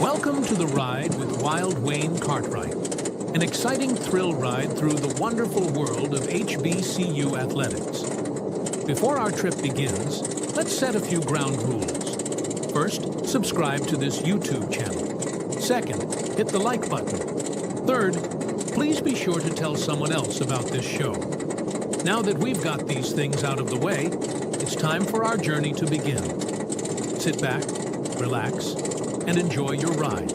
Welcome to the ride with Wild Wayne Cartwright, an exciting thrill ride through the wonderful world of HBCU athletics. Before our trip begins, let's set a few ground rules. First, subscribe to this YouTube channel. Second, hit the like button. Third, please be sure to tell someone else about this show. Now that we've got these things out of the way, it's time for our journey to begin. Sit back, relax, and enjoy your ride.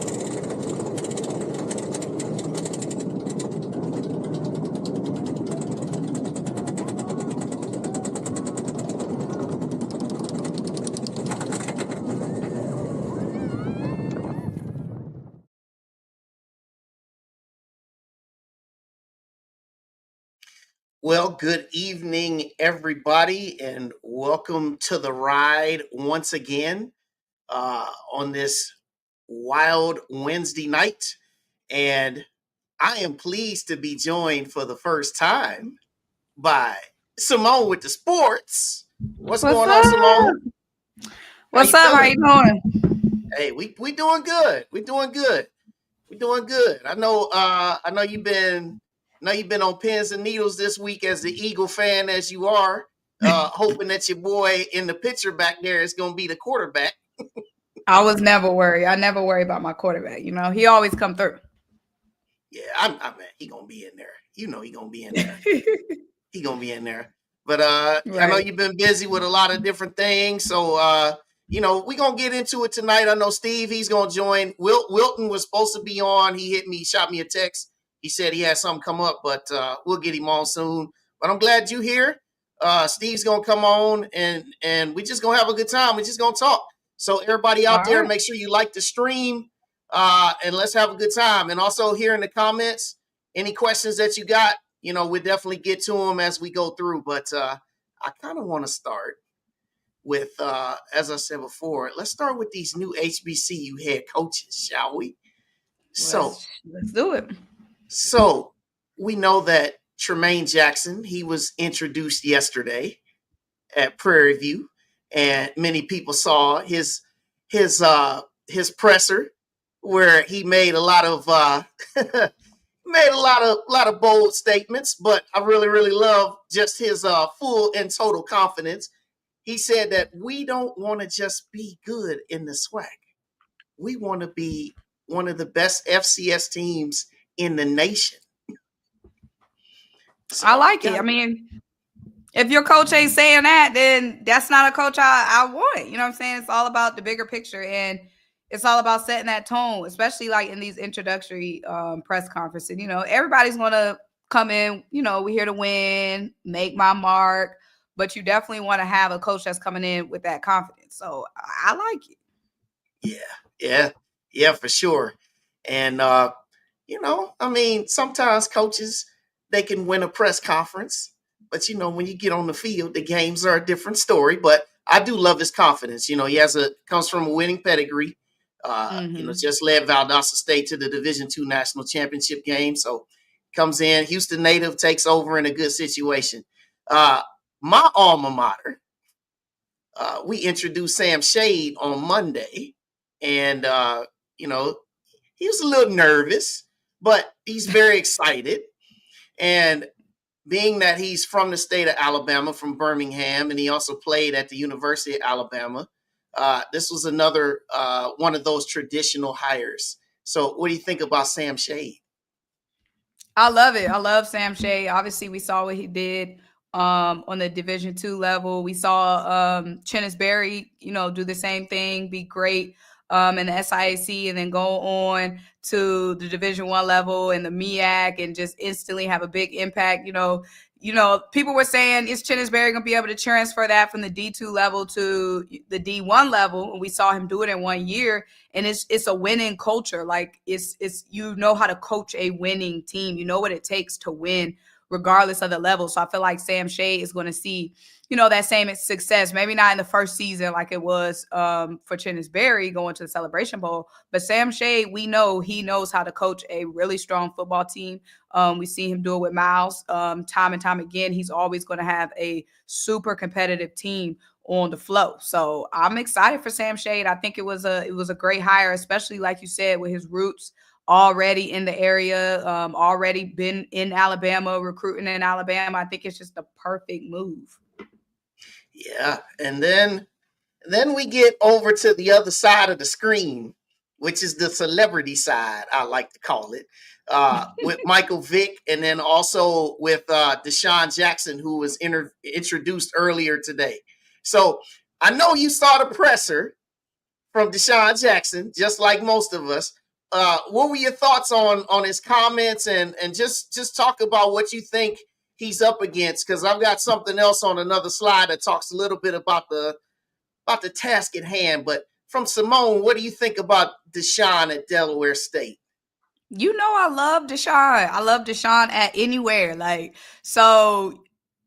Well, good evening, everybody, and welcome to the ride once again on this wild Wednesday night. And I am pleased to be joined for the first time by Symone with the sports. What's going on, Symone? What's up? How you doing? Hey, we doing good. We're doing good. I know you've been on pins and needles this week as the Eagle fan as you are, hoping that your boy in the picture back there is going to be the quarterback. I was never worried. I never worry about my quarterback. You know, he always come through. Yeah, I mean, he going to be in there. You know he going to be in there. He going to be in there. But right. I know you've been busy with a lot of different things. So, we're going to get into it tonight. I know Steve, he's going to join. Wilton was supposed to be on. He shot me a text. He said he had something come up, but we'll get him on soon. But I'm glad you're here. Steve's going to come on, and we're just going to have a good time. We're just going to talk. So everybody out there, make sure you like the stream, and let's have a good time. And also here in the comments, any questions that you got, we'll definitely get to them as we go through. But I kind of want to start with, as I said before, let's start with these new HBCU head coaches, shall we? Let's do it. So we know that Tremaine Jackson, he was introduced yesterday at Prairie View, and many people saw his presser where he made a lot of bold statements. But I really love just his full and total confidence. He said that we don't want to just be good in the SWAC. We want to be one of the best FCS teams in the nation. So I like it. I mean, if your coach ain't saying that, then that's not a coach I want. You know what I'm saying? It's all about the bigger picture, and it's all about setting that tone, especially like in these introductory press conferences. Everybody's going to come in, we're here to win, make my mark, but you definitely want to have a coach that's coming in with that confidence. So I like it. Yeah, for sure. And, sometimes coaches, they can win a press conference, but when you get on the field, the games are a different story. But I do love his confidence. He comes from a winning pedigree. Just led Valdosta State to the Division II National Championship game. So comes in, Houston native, takes over in a good situation. My alma mater, we introduced Sam Shade on Monday, and he was a little nervous, but he's very excited. And being that he's from the state of Alabama, from Birmingham, and he also played at the University of Alabama, this was another one of those traditional hires. So what do you think about Sam Shade? I love it. I love Sam Shade. Obviously, we saw what he did on the Division II level. We saw Chennis Berry, do the same thing, be great in the SIAC, and then go on to the Division I level and the MEAC and just instantly have a big impact. People were saying, is Chennis Berry going to be able to transfer that from the D2 level to the D1 level? And we saw him do it in 1 year. And it's a winning culture. Like it's how to coach a winning team. You know what it takes to win regardless of the level. So I feel like Sam Shade is going to see, that same success, maybe not in the first season like it was for Chennis Berry going to the Celebration Bowl. But Sam Shade, we know he knows how to coach a really strong football team. We see him do it with Miles time and time again. He's always going to have a super competitive team on the flow. So I'm excited for Sam Shade. I think it was a great hire, especially like you said, with his roots already in the area, already been in Alabama, recruiting in Alabama. I think it's just the perfect move. Yeah, and then we get over to the other side of the screen, which is the celebrity side, I like to call it, with Michael Vick, and then also with Deshaun Jackson, who was introduced earlier today. So I know you saw the presser from Deshaun Jackson, just like most of us. What were your thoughts on his comments, and just talk about what you think he's up against? Because I've got something else on another slide that talks a little bit about the task at hand. But from Symone, what do you think about Deshaun at Delaware State? You know, I love Deshaun. I love Deshaun at anywhere. Like, so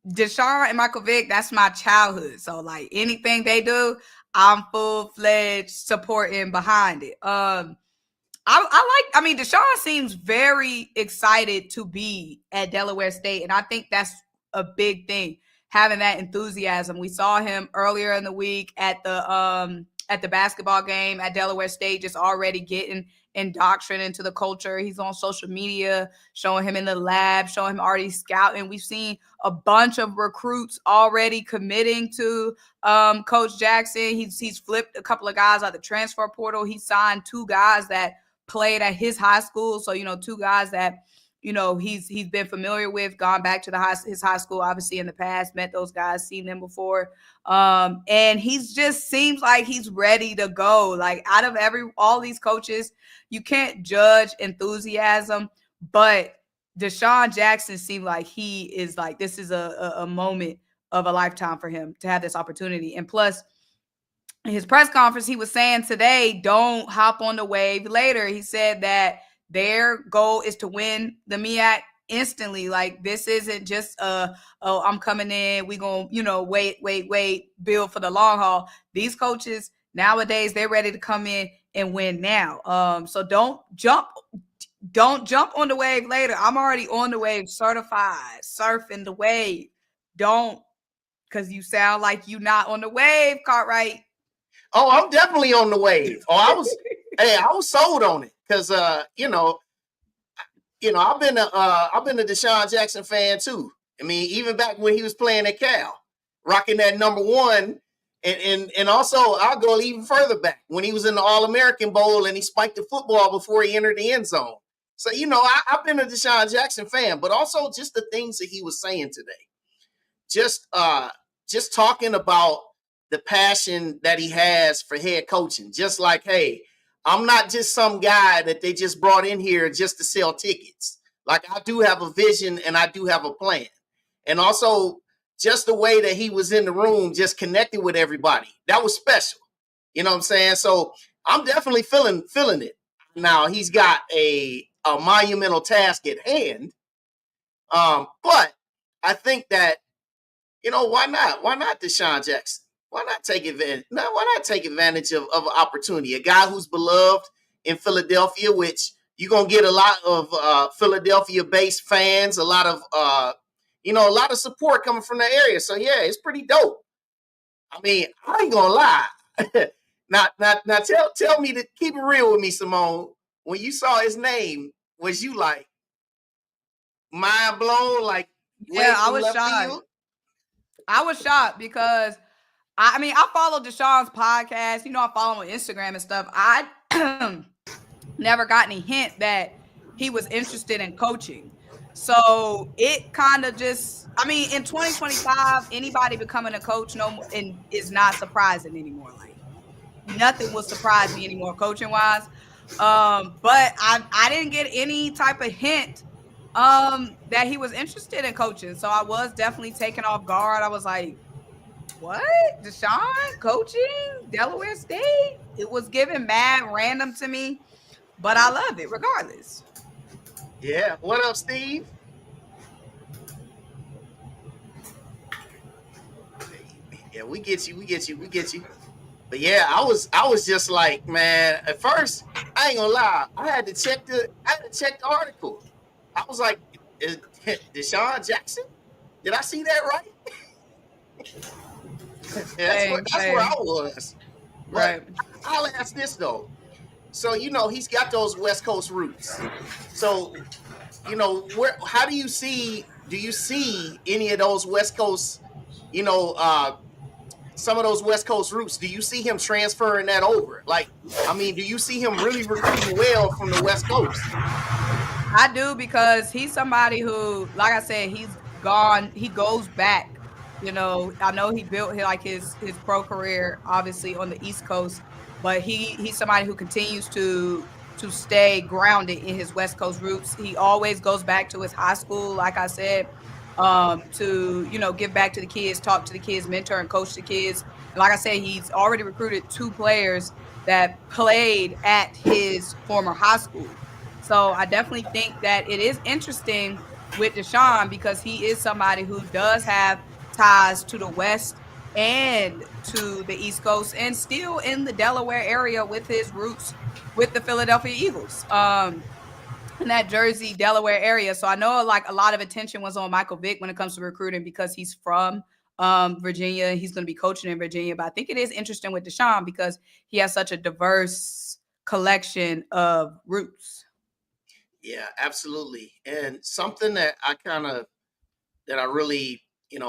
Deshaun and Michael Vick, that's my childhood. So like anything they do, I'm full-fledged supporting behind it. I mean, Deshaun seems very excited to be at Delaware State, and I think that's a big thing, having that enthusiasm. We saw him earlier in the week at the basketball game at Delaware State, just already getting indoctrinated into the culture. He's on social media, showing him in the lab, showing him already scouting. We've seen a bunch of recruits already committing to Coach Jackson. He's flipped a couple of guys out the transfer portal. He signed 2 guys that played at his high school. So, 2 guys that, he's been familiar with, gone back to his high school, obviously in the past, met those guys, seen them before. And he's just seems like he's ready to go. Like, out of all these coaches, you can't judge enthusiasm, but Deshaun Jackson seemed like he is like, this is a moment of a lifetime for him to have this opportunity. And plus, in his press conference, he was saying today, don't hop on the wave later. He said that their goal is to win the MEAC instantly. Like, this isn't just I'm coming in, we gonna, wait, build for the long haul. These coaches nowadays, they're ready to come in and win now. So don't jump on the wave later. I'm already on the wave, certified, surfing the wave. Don't, because you sound like you not on the wave, Cartwright. Oh, I'm definitely on the wave. Oh, I was sold on it because I've been a Deshaun Jackson fan too. I mean, even back when he was playing at Cal, rocking that number 1, and also I'll go even further back when he was in the All-American Bowl and he spiked the football before he entered the end zone. So I've been a Deshaun Jackson fan, but also just the things that he was saying today, just talking about the passion that he has for head coaching. Just like, hey, I'm not just some guy that they just brought in here just to sell tickets. Like, I do have a vision and I do have a plan. And also just the way that he was in the room, just connecting with everybody. That was special. You know what I'm saying? So I'm definitely feeling it. Now he's got a monumental task at hand. But I think that, why not? Why not Deshaun Jackson? Why not take advantage? No, why not take advantage of an opportunity? A guy who's beloved in Philadelphia, which you're gonna get a lot of Philadelphia-based fans, a lot of a lot of support coming from that area. So yeah, it's pretty dope. I mean, I ain't gonna lie. now, tell me to keep it real with me, Symone. When you saw his name, was you like mind blown? Like, yeah, I was shocked. Field? I was shocked because I follow Deshaun's podcast. I follow him on Instagram and stuff. I never got any hint that he was interested in coaching. So it kind of just, in 2025, anybody becoming a coach is not surprising anymore. Like, nothing will surprise me anymore coaching wise. But I didn't get any type of hint that he was interested in coaching. So I was definitely taken off guard. I was like, what? Deshaun coaching Delaware State? It was given mad random to me, but I love it regardless. Yeah. What up, Steve? Yeah, we get you. But yeah, I was just like, man, at first, I ain't gonna lie, I had to check the article. I was like, is Deshaun Jackson? Did I see that right? That's where I Same. was. But Right. I'll ask this though. So he's got those West Coast roots. So where how do you see any of those West Coast, you know, some of those West Coast roots? Do you see him transferring that over? Like, I mean, do you see him really recruiting well from the West Coast? I do, because he's somebody who, like I said, he goes back. I know he built his pro career obviously on the East Coast, but he's somebody who continues to stay grounded in his West Coast roots. He always goes back to his high school, like I said, to give back to the kids, talk to the kids, mentor and coach the kids. And like I said, he's already recruited 2 players that played at his former high school. So I definitely think that it is interesting with Deshaun, because he is somebody who does have ties to the West and to the East Coast, and still in the Delaware area with his roots with the Philadelphia Eagles. In that Jersey, Delaware area. So I know like a lot of attention was on Michael Vick when it comes to recruiting, because he's from Virginia. He's going to be coaching in Virginia. But I think it is interesting with Deshaun because he has such a diverse collection of roots. Yeah, absolutely. And something that I really,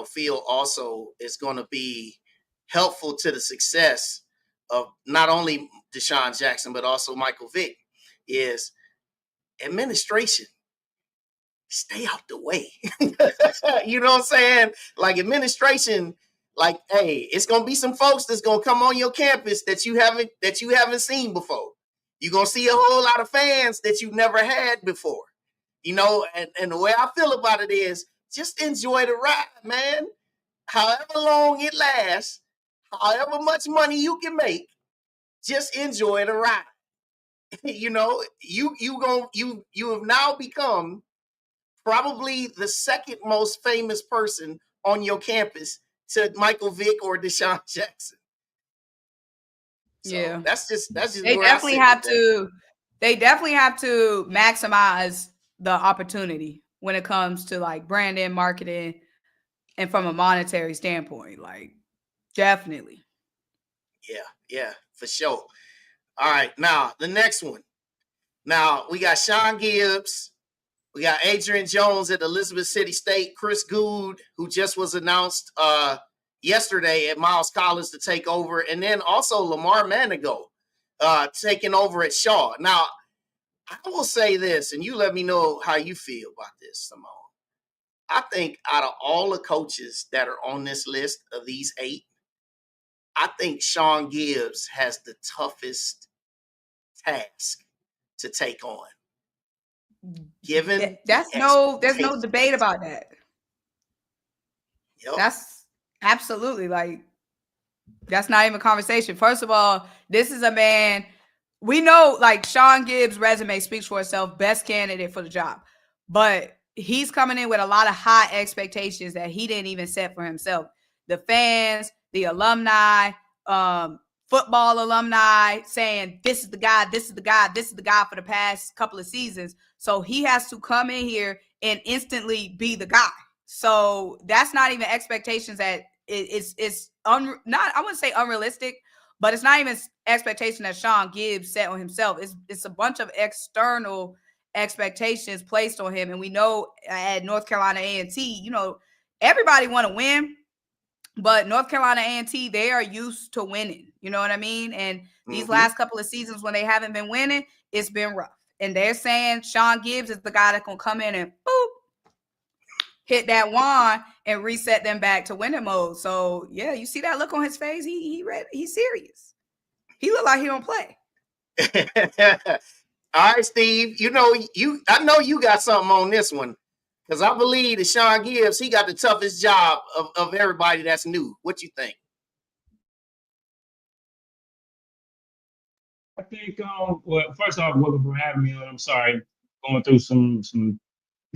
feel also is going to be helpful to the success of not only Deshaun Jackson, but also Michael Vick is administration. Stay out the way. You know what I'm saying? Like administration, like, hey, it's gonna be some folks that's gonna come on your campus that you haven't seen before. You're gonna see a whole lot of fans that you've never had before. And the way I feel about it is just enjoy the ride, man. However long it lasts, however much money you can make, just enjoy the ride. You have now become probably the second most famous person on your campus to Michael Vick or Deshaun Jackson. So Yeah, that's just they where I definitely sit have with that. to. They definitely have to maximize the opportunity when it comes to like branding, marketing, and from a monetary standpoint. Like, definitely. Yeah, for sure. All right, now the next one. Now we got Sean Gibbs, we got Adrian Jones at Elizabeth City State, Chris Gould, who just was announced yesterday at Miles College to take over, and then also Lamar Manigo taking over at Shaw. Now, I will say this, and you let me know how you feel about this, Symone. I think out of all the coaches that are on this list of these 8, I think Sean Gibbs has the toughest task to take on. Given There's no debate about that. Yep. That's absolutely, like, that's not even a conversation. First of all, this is a man, we know like Sean Gibbs' resume speaks for itself, best candidate for the job. But he's coming in with a lot of high expectations that he didn't even set for himself. The fans, the alumni, football alumni saying, this is the guy, this is the guy, this is the guy for the past couple of seasons. So he has to come in here and instantly be the guy. So that's not even expectations that not, I wouldn't say unrealistic, but it's not even expectation that Sean Gibbs set on himself. It's a bunch of external expectations placed on him. And we know at North Carolina A&T, everybody want to win, but North Carolina A&T, they are used to winning. You know what I mean? And these last couple of seasons when they haven't been winning, it's been rough. And they're saying Sean Gibbs is the guy that's going to come in and boop, hit that wand and reset them back to winning mode. So yeah, you see that look on his face. He's serious. He look like he don't play. All right, Steve. I know you got something on this one, because I believe that Sean Gibbs, he got the toughest job of everybody that's new. What you think? I think, well, first off, welcome for having me on. I'm sorry, going through some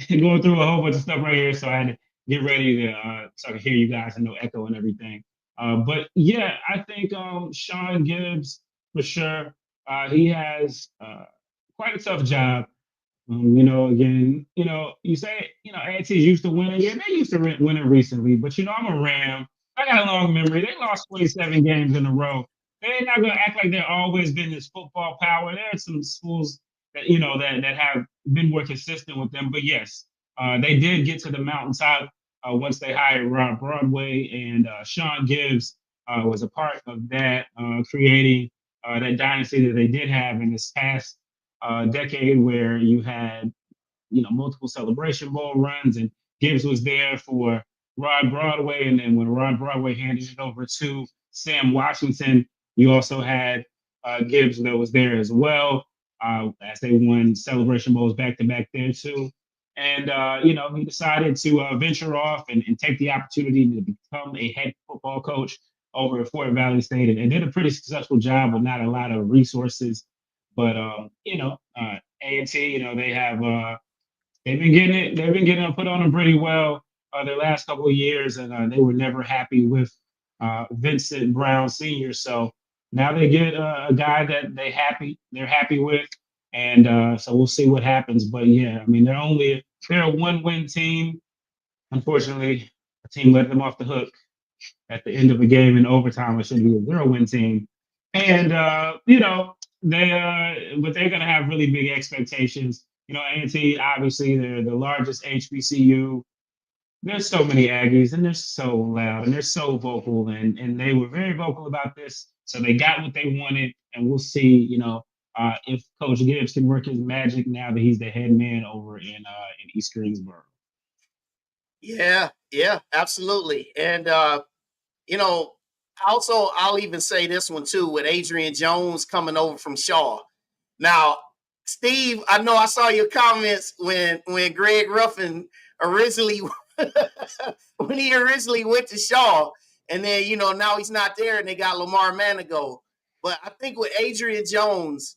going through a whole bunch of stuff right here, so I had to get ready to so I could hear you guys and no echo and everything. But yeah, I think Sean Gibbs for sure. He has quite a tough job. Again, you say, A&T's used to winning. Yeah, they used to winning recently, but I'm a Ram. I got a long memory. They lost 27 games in a row. They're not gonna act like they've always been this football power. There are some schools that that have been more consistent with them. But yes, they did get to the mountaintop once they hired Rob Broadway, and Sean Gibbs was a part of that, creating that dynasty that they did have in this past decade, where you had multiple Celebration Bowl runs, and Gibbs was there for Rod Broadway, and then when Rod Broadway handed it over to Sam Washington, you also had Gibbs that was there as well, as they won Celebration Bowls back to back there too. And he decided to venture off and take the opportunity to become a head football coach over at Fort Valley State, and did a pretty successful job with not a lot of resources. But A&T, they have they've been getting put on them pretty well their last couple of years, and they were never happy with Vincent Brown Sr. So now they get a guy that they're happy with, and so we'll see what happens. But yeah, I mean they're a one-win team. Unfortunately, a team let them off the hook at the end of a game in overtime. It should be a zero-win team, and but they're going to have really big expectations. A&T, obviously, they're the largest HBCU. There's so many Aggies, and they're so loud, and they're so vocal, and they were very vocal about this. So they got what they wanted, and we'll see, if Coach Gibbs can work his magic now that he's the head man over in East Greensboro. Yeah, absolutely. And also I'll even say this one too, with Adrian Jones coming over from Shaw. Now, Steve, I know I saw your comments when Greg Ruffin originally when he originally went to Shaw, and then now he's not there, and they got Lamar Manigault. But I think with Adrian Jones,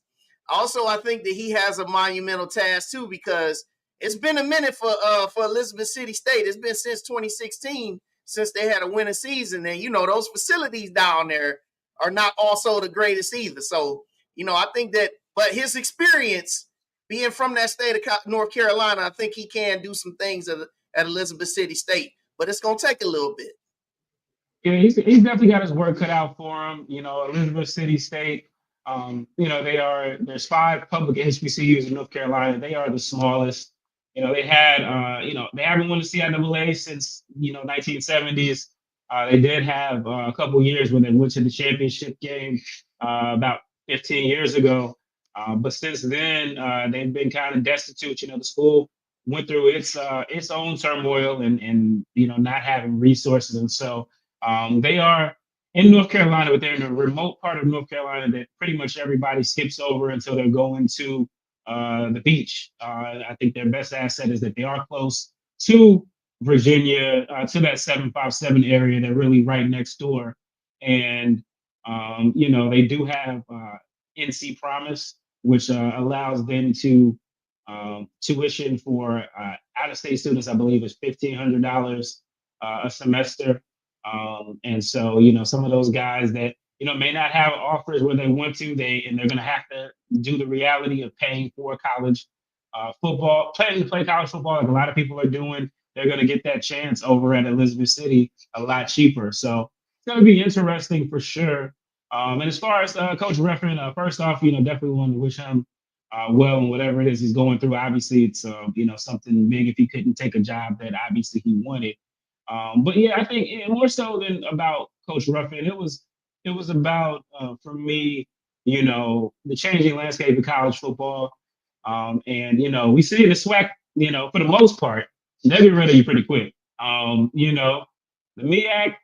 also I think that he has a monumental task too, because it's been a minute for Elizabeth City State. It's been since 2016 since they had a winning season, and those facilities down there are not also the greatest either. So I think that, but his experience being from that state of North Carolina, I think he can do some things at Elizabeth City State, but it's going to take a little bit. Yeah, he's definitely got his work cut out for him. Elizabeth City State, there's 5 public HBCUs in North Carolina. They are the smallest. They had, they haven't won the CIAA since, 1970s. They did have a couple years when they went to the championship game about 15 years ago. But since then, they've been kind of destitute. The school went through its own turmoil and not having resources. And so they are in North Carolina, but they're in a remote part of North Carolina that pretty much everybody skips over until they're going to the beach. I think their best asset is that they are close to Virginia, to that 757 area. They're really right next door. And, they do have NC Promise, which allows them to tuition for out-of-state students, I believe, is $1,500 a semester. And so, some of those guys that, may not have offers where they want to, they're going to have to do the reality of paying for college football, planning to play college football like a lot of people are doing. They're going to get that chance over at Elizabeth City a lot cheaper. So it's going to be interesting for sure. And as far as Coach Ruffin, first off, definitely want to wish him well in whatever it is he's going through. Obviously, it's something big if he couldn't take a job that obviously he wanted. But yeah, I think more so than about Coach Ruffin, it was about for me, the changing landscape of college football. And we see the SWAC, for the most part, they'll get rid of you pretty quick. The MEAC,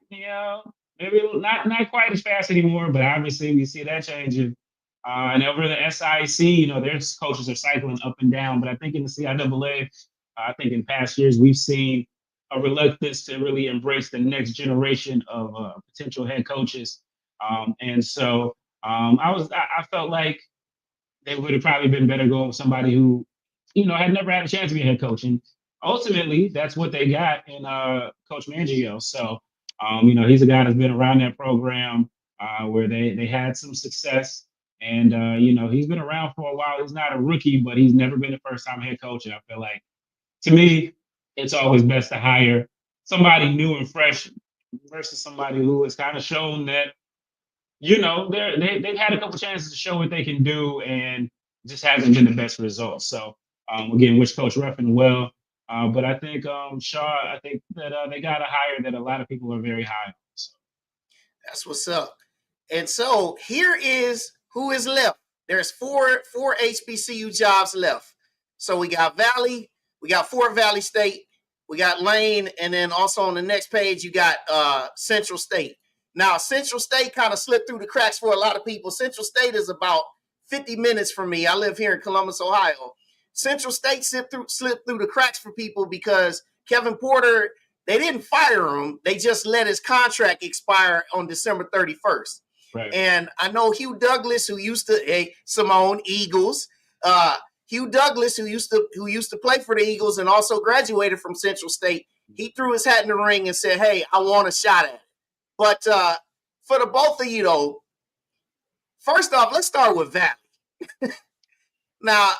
maybe not quite as fast anymore, but obviously we see that changing. And over the SIC, their coaches are cycling up and down. But I think in the CIAA, I think in past years we've seen a reluctance to really embrace the next generation of potential head coaches. And so I felt like they would have probably been better going with somebody who, had never had a chance to be a head coach. And ultimately, that's what they got in Coach Mangio. So, he's a guy that's been around that program where they had some success. And, he's been around for a while. He's not a rookie, but he's never been a first-time head coach. And I feel like, to me, it's always best to hire somebody new and fresh versus somebody who has kind of shown that, they've had a couple chances to show what they can do and just hasn't been the best results. So again, wish Coach Ruffin well. But I think Shaw, I think that they got a hire that a lot of people are very high on. So. That's what's up. And so here is who is left. There's four HBCU jobs left. So we got Valley, we got Fort Valley State, we got Lane, and then also on the next page you got Central State. Now Central State kind of slipped through the cracks for a lot of people. Central State is about 50 minutes from me. I live here in Columbus, Ohio. Central State slipped through the cracks for people because Kevin Porter, they didn't fire him. They just let his contract expire on December 31st. Right. And I know Hugh Douglas, who used to Symone Eagles, Hugh Douglas, who used to play for the Eagles and also graduated from Central State. He threw his hat in the ring and said, "Hey, I want a shot at it." But for the both of you, though, first off, let's start with Valley. Now,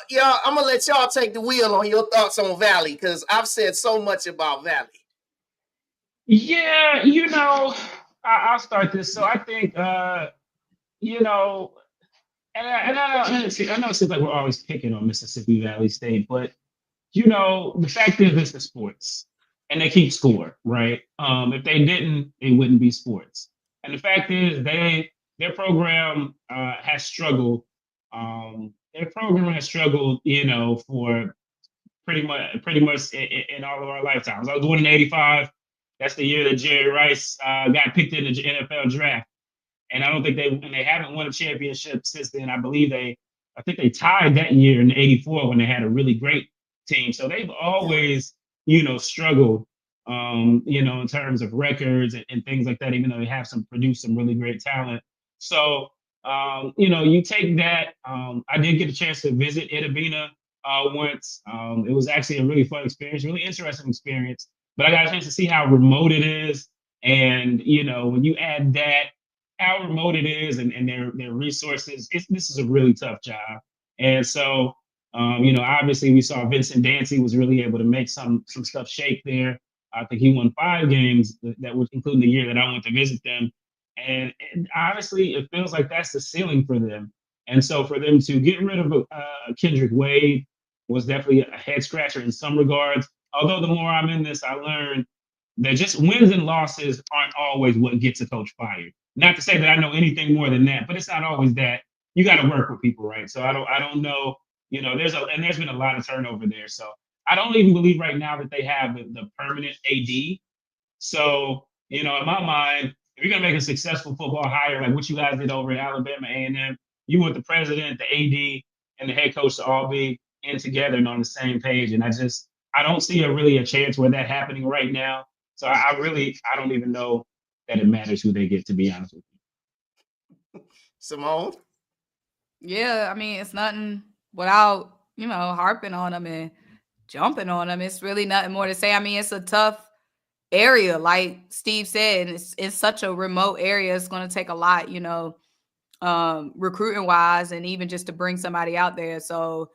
y'all, I'm gonna let y'all take the wheel on your thoughts on Valley because I've said so much about Valley. Yeah, I'll start this. So I think, and I know it seems like we're always picking on Mississippi Valley State, but the fact is this is sports, and they keep score, right? If they didn't, it wouldn't be sports. And the fact is, their program has struggled. Their program has struggled, for pretty much in all of our lifetimes. I was born in '85. That's the year that Jerry Rice got picked in the NFL draft. And I don't think they haven't won a championship since then. I think they tied that year in '84 when they had a really great team. So they've always, struggled, in terms of records and things like that, even though they have produced some really great talent. So, you take that. I did get a chance to visit Itabena once. It was actually a really fun experience, really interesting experience. But I got a chance to see how remote it is. And, when you add that, how remote it is and their resources, this is a really tough job. And so, obviously we saw Vincent Dancy was really able to make some stuff shake there. I think he won 5 games that was including the year that I went to visit them. And honestly, it feels like that's the ceiling for them. And so for them to get rid of Kendrick Wade was definitely a head scratcher in some regards. Although the more I'm in this, I learned that just wins and losses aren't always what gets a coach fired. Not to say that I know anything more than that, but it's not always that. You got to work with people, right? So I don't know. There's been a lot of turnover there. So I don't even believe right now that they have the permanent AD. So in my mind, if you're gonna make a successful football hire like what you guys did over at Alabama A&M, you want the president, the AD, and the head coach to all be in together and on the same page. And I don't see really a chance where that happening right now. So I don't even know that it matters who they get, to be honest with you. Symone? Yeah, I mean, it's nothing without, harping on them and jumping on them. It's really nothing more to say. I mean, it's a tough area, like Steve said. It's such a remote area. It's going to take a lot, recruiting wise, and even just to bring somebody out there. So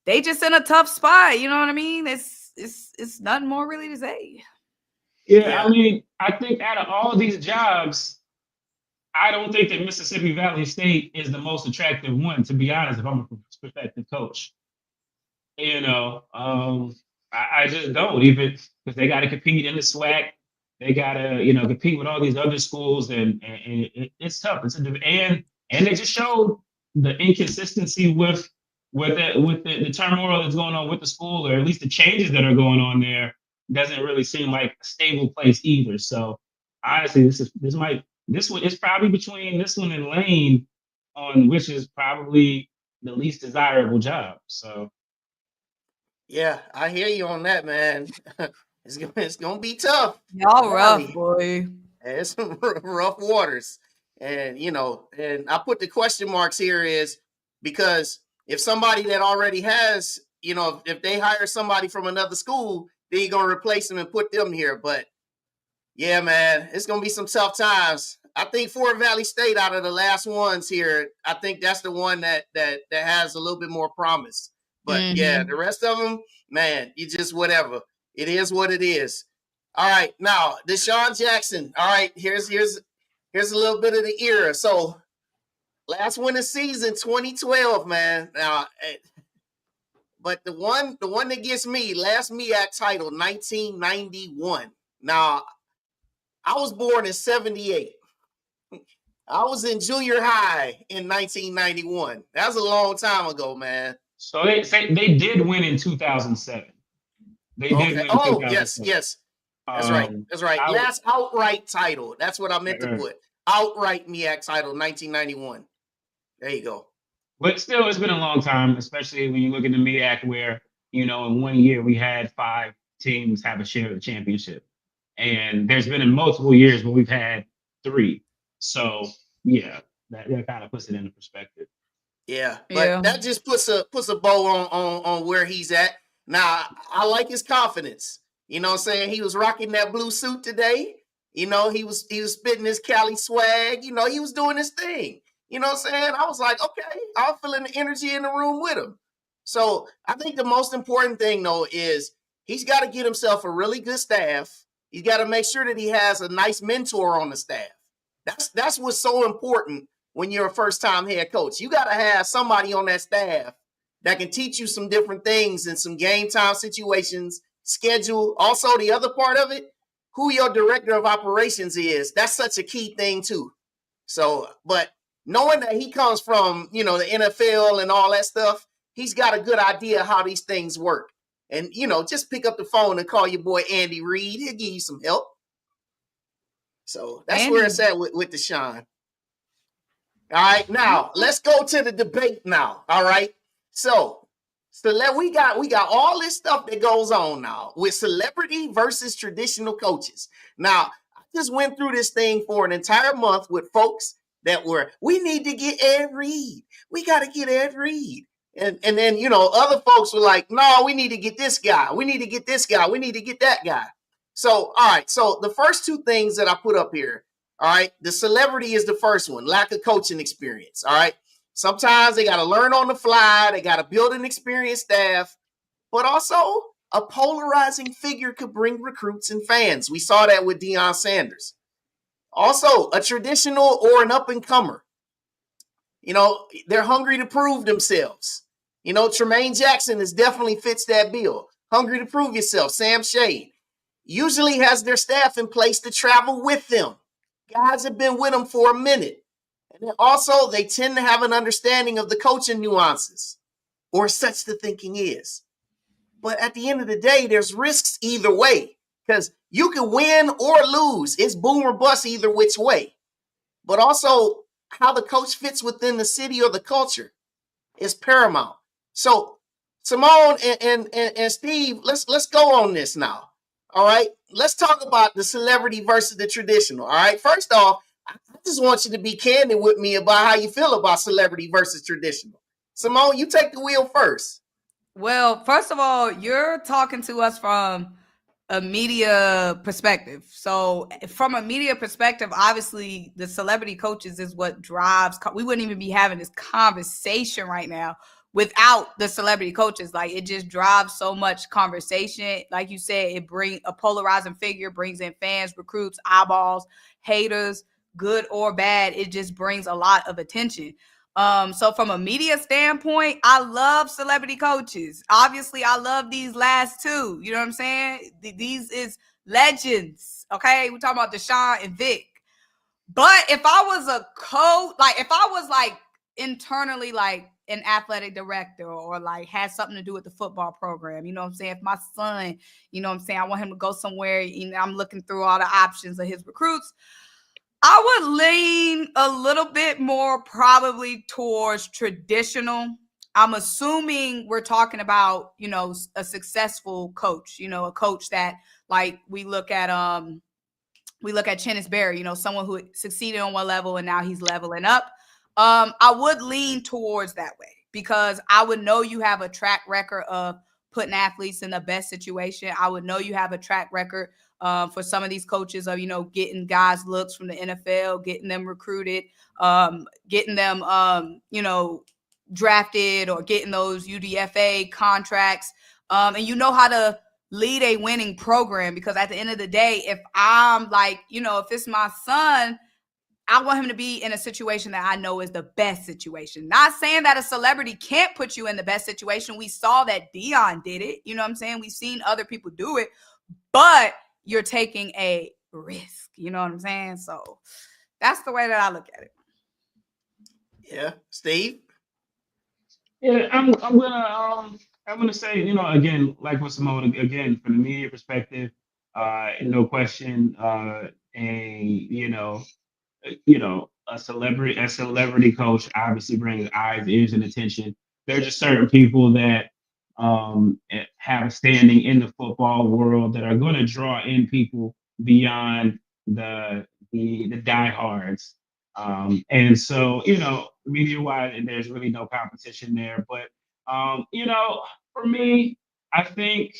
they just in a tough spot. You know what I mean? It's nothing more really to say. Yeah, I mean, I think out of all of these jobs, I don't think that Mississippi Valley State is the most attractive one, to be honest, if I'm a prospective coach. I just don't, even because they got to compete in the SWAC. They got to, compete with all these other schools, and it's tough. And they just showed the inconsistency with the turmoil that's going on with the school, or at least the changes that are going on there. Doesn't really seem like a stable place either. So honestly, this one is probably between this one and Lane, on which is probably the least desirable job. So yeah, I hear you on that, man. It's gonna be tough. Y'all rough, boy. It's some rough waters. And and I put the question marks here is because if somebody that already has, if they hire somebody from another school, then you're gonna replace them and put them here. But yeah, man, it's gonna be some tough times. I think Fort Valley State, out of the last ones here, I think that's the one that has a little bit more promise. But yeah, the rest of them, man, you just whatever. It is what it is. All right, now Deshaun Jackson. All right, here's a little bit of the era. So last winning season, 2012, man. Now, but the one that gets me, last MEAC title, 1991. Now, I was born in 78. I was in junior high in 1991. That was a long time ago, man. So they did win in 2007. They did Okay. win in Oh, yes, 2007. yes. That's right. That's right. Last outright title. That's what I meant to put. Outright MEAC title, 1991. There you go. But still, it's been a long time, especially when you look at the MEAC where, in 1 year we had 5 teams have a share of the championship. And there's been in multiple years where we've had 3. So, yeah, that kind of puts it into perspective. Yeah, but that just puts a bow on where he's at. Now, I like his confidence. You know what I'm saying? He was rocking that blue suit today. He was spitting his Cali swag. He was doing his thing. You know what I'm saying? I was like, okay, I'm feeling the energy in the room with him. So I think the most important thing, though, is he's got to get himself a really good staff. He's got to make sure that he has a nice mentor on the staff. That's what's so important when you're a first-time head coach. You got to have somebody on that staff that can teach you some different things in some game time situations, schedule. Also, the other part of it, who your director of operations is, that's such a key thing too. So, but knowing that he comes from, the NFL and all that stuff, he's got a good idea how these things work. And, just pick up the phone and call your boy Andy Reid. He'll give you some help. So that's where it's at with Deshaun. All right, now let's go to the debate now. All right. So we got all this stuff that goes on now with celebrity versus traditional coaches. Now, I just went through this thing for an entire month with folks that we need to get Ed Reed. We got to get Ed Reed. And then, other folks were like, no, we need to get this guy. We need to get this guy. We need to get that guy. So, all right. So the first 2 things that I put up here, all right, the celebrity is the first one, lack of coaching experience. All right. Sometimes they got to learn on the fly. They got to build an experienced staff, but also a polarizing figure could bring recruits and fans. We saw that with Deion Sanders. Also, a traditional or an up-and-comer. They're hungry to prove themselves. Tremaine Jackson definitely fits that bill. Hungry to prove yourself. Sam Shade usually has their staff in place to travel with them. Guys have been with them for a minute. And then also, they tend to have an understanding of the coaching nuances, or such the thinking is. But at the end of the day, there's risks either way, because you can win or lose. It's boom or bust either which way. But also, how the coach fits within the city or the culture is paramount. So, Symone and Steve, let's go on this now. All right, let's talk about the celebrity versus the traditional. All right, first off, I just want you to be candid with me about how you feel about celebrity versus traditional. Symone, you take the wheel first. Well, first of all, you're talking to us from a media perspective. So from a media perspective, obviously the celebrity coaches is what drives. We wouldn't even be having this conversation right now without the celebrity coaches. Like, it just drives so much conversation. Like you said, it brings a polarizing figure, brings in fans, recruits, eyeballs, haters, good or bad. It just brings a lot of attention. So from a media standpoint, I love celebrity coaches. Obviously, I love these last 2. You know what I'm saying? These is legends. Okay. We're talking about Deshaun and Vic. But if I was a coach, like if I was like internally like an athletic director or like had something to do with the football program, you know what I'm saying? If my son, you know what I'm saying, I want him to go somewhere, I'm looking through all the options of his recruits, I would lean a little bit more probably towards traditional. I'm assuming we're talking about, a successful coach, a coach that like we look at Chennis Berry, someone who succeeded on one level and now he's leveling up. I would lean towards that way because I would know you have a track record of putting athletes in the best situation. I would know you have a track record for some of these coaches of, getting guys looks from the NFL, getting them recruited, getting them, drafted or getting those UDFA contracts. And you know how to lead a winning program, because at the end of the day, if I'm like, if it's my son, I want him to be in a situation that I know is the best situation. Not saying that a celebrity can't put you in the best situation. We saw that Dion did it. You know what I'm saying? We've seen other people do it, but you're taking a risk. You know what I'm saying? So that's the way that I look at it. Yeah, Steve. Yeah, I'm gonna say, again, like with Symone, again, from the media perspective, no question, a celebrity coach obviously brings eyes, ears, and attention. There are just certain people that have a standing in the football world that are going to draw in people beyond the diehards. And so, media wise, there's really no competition there. But for me, I think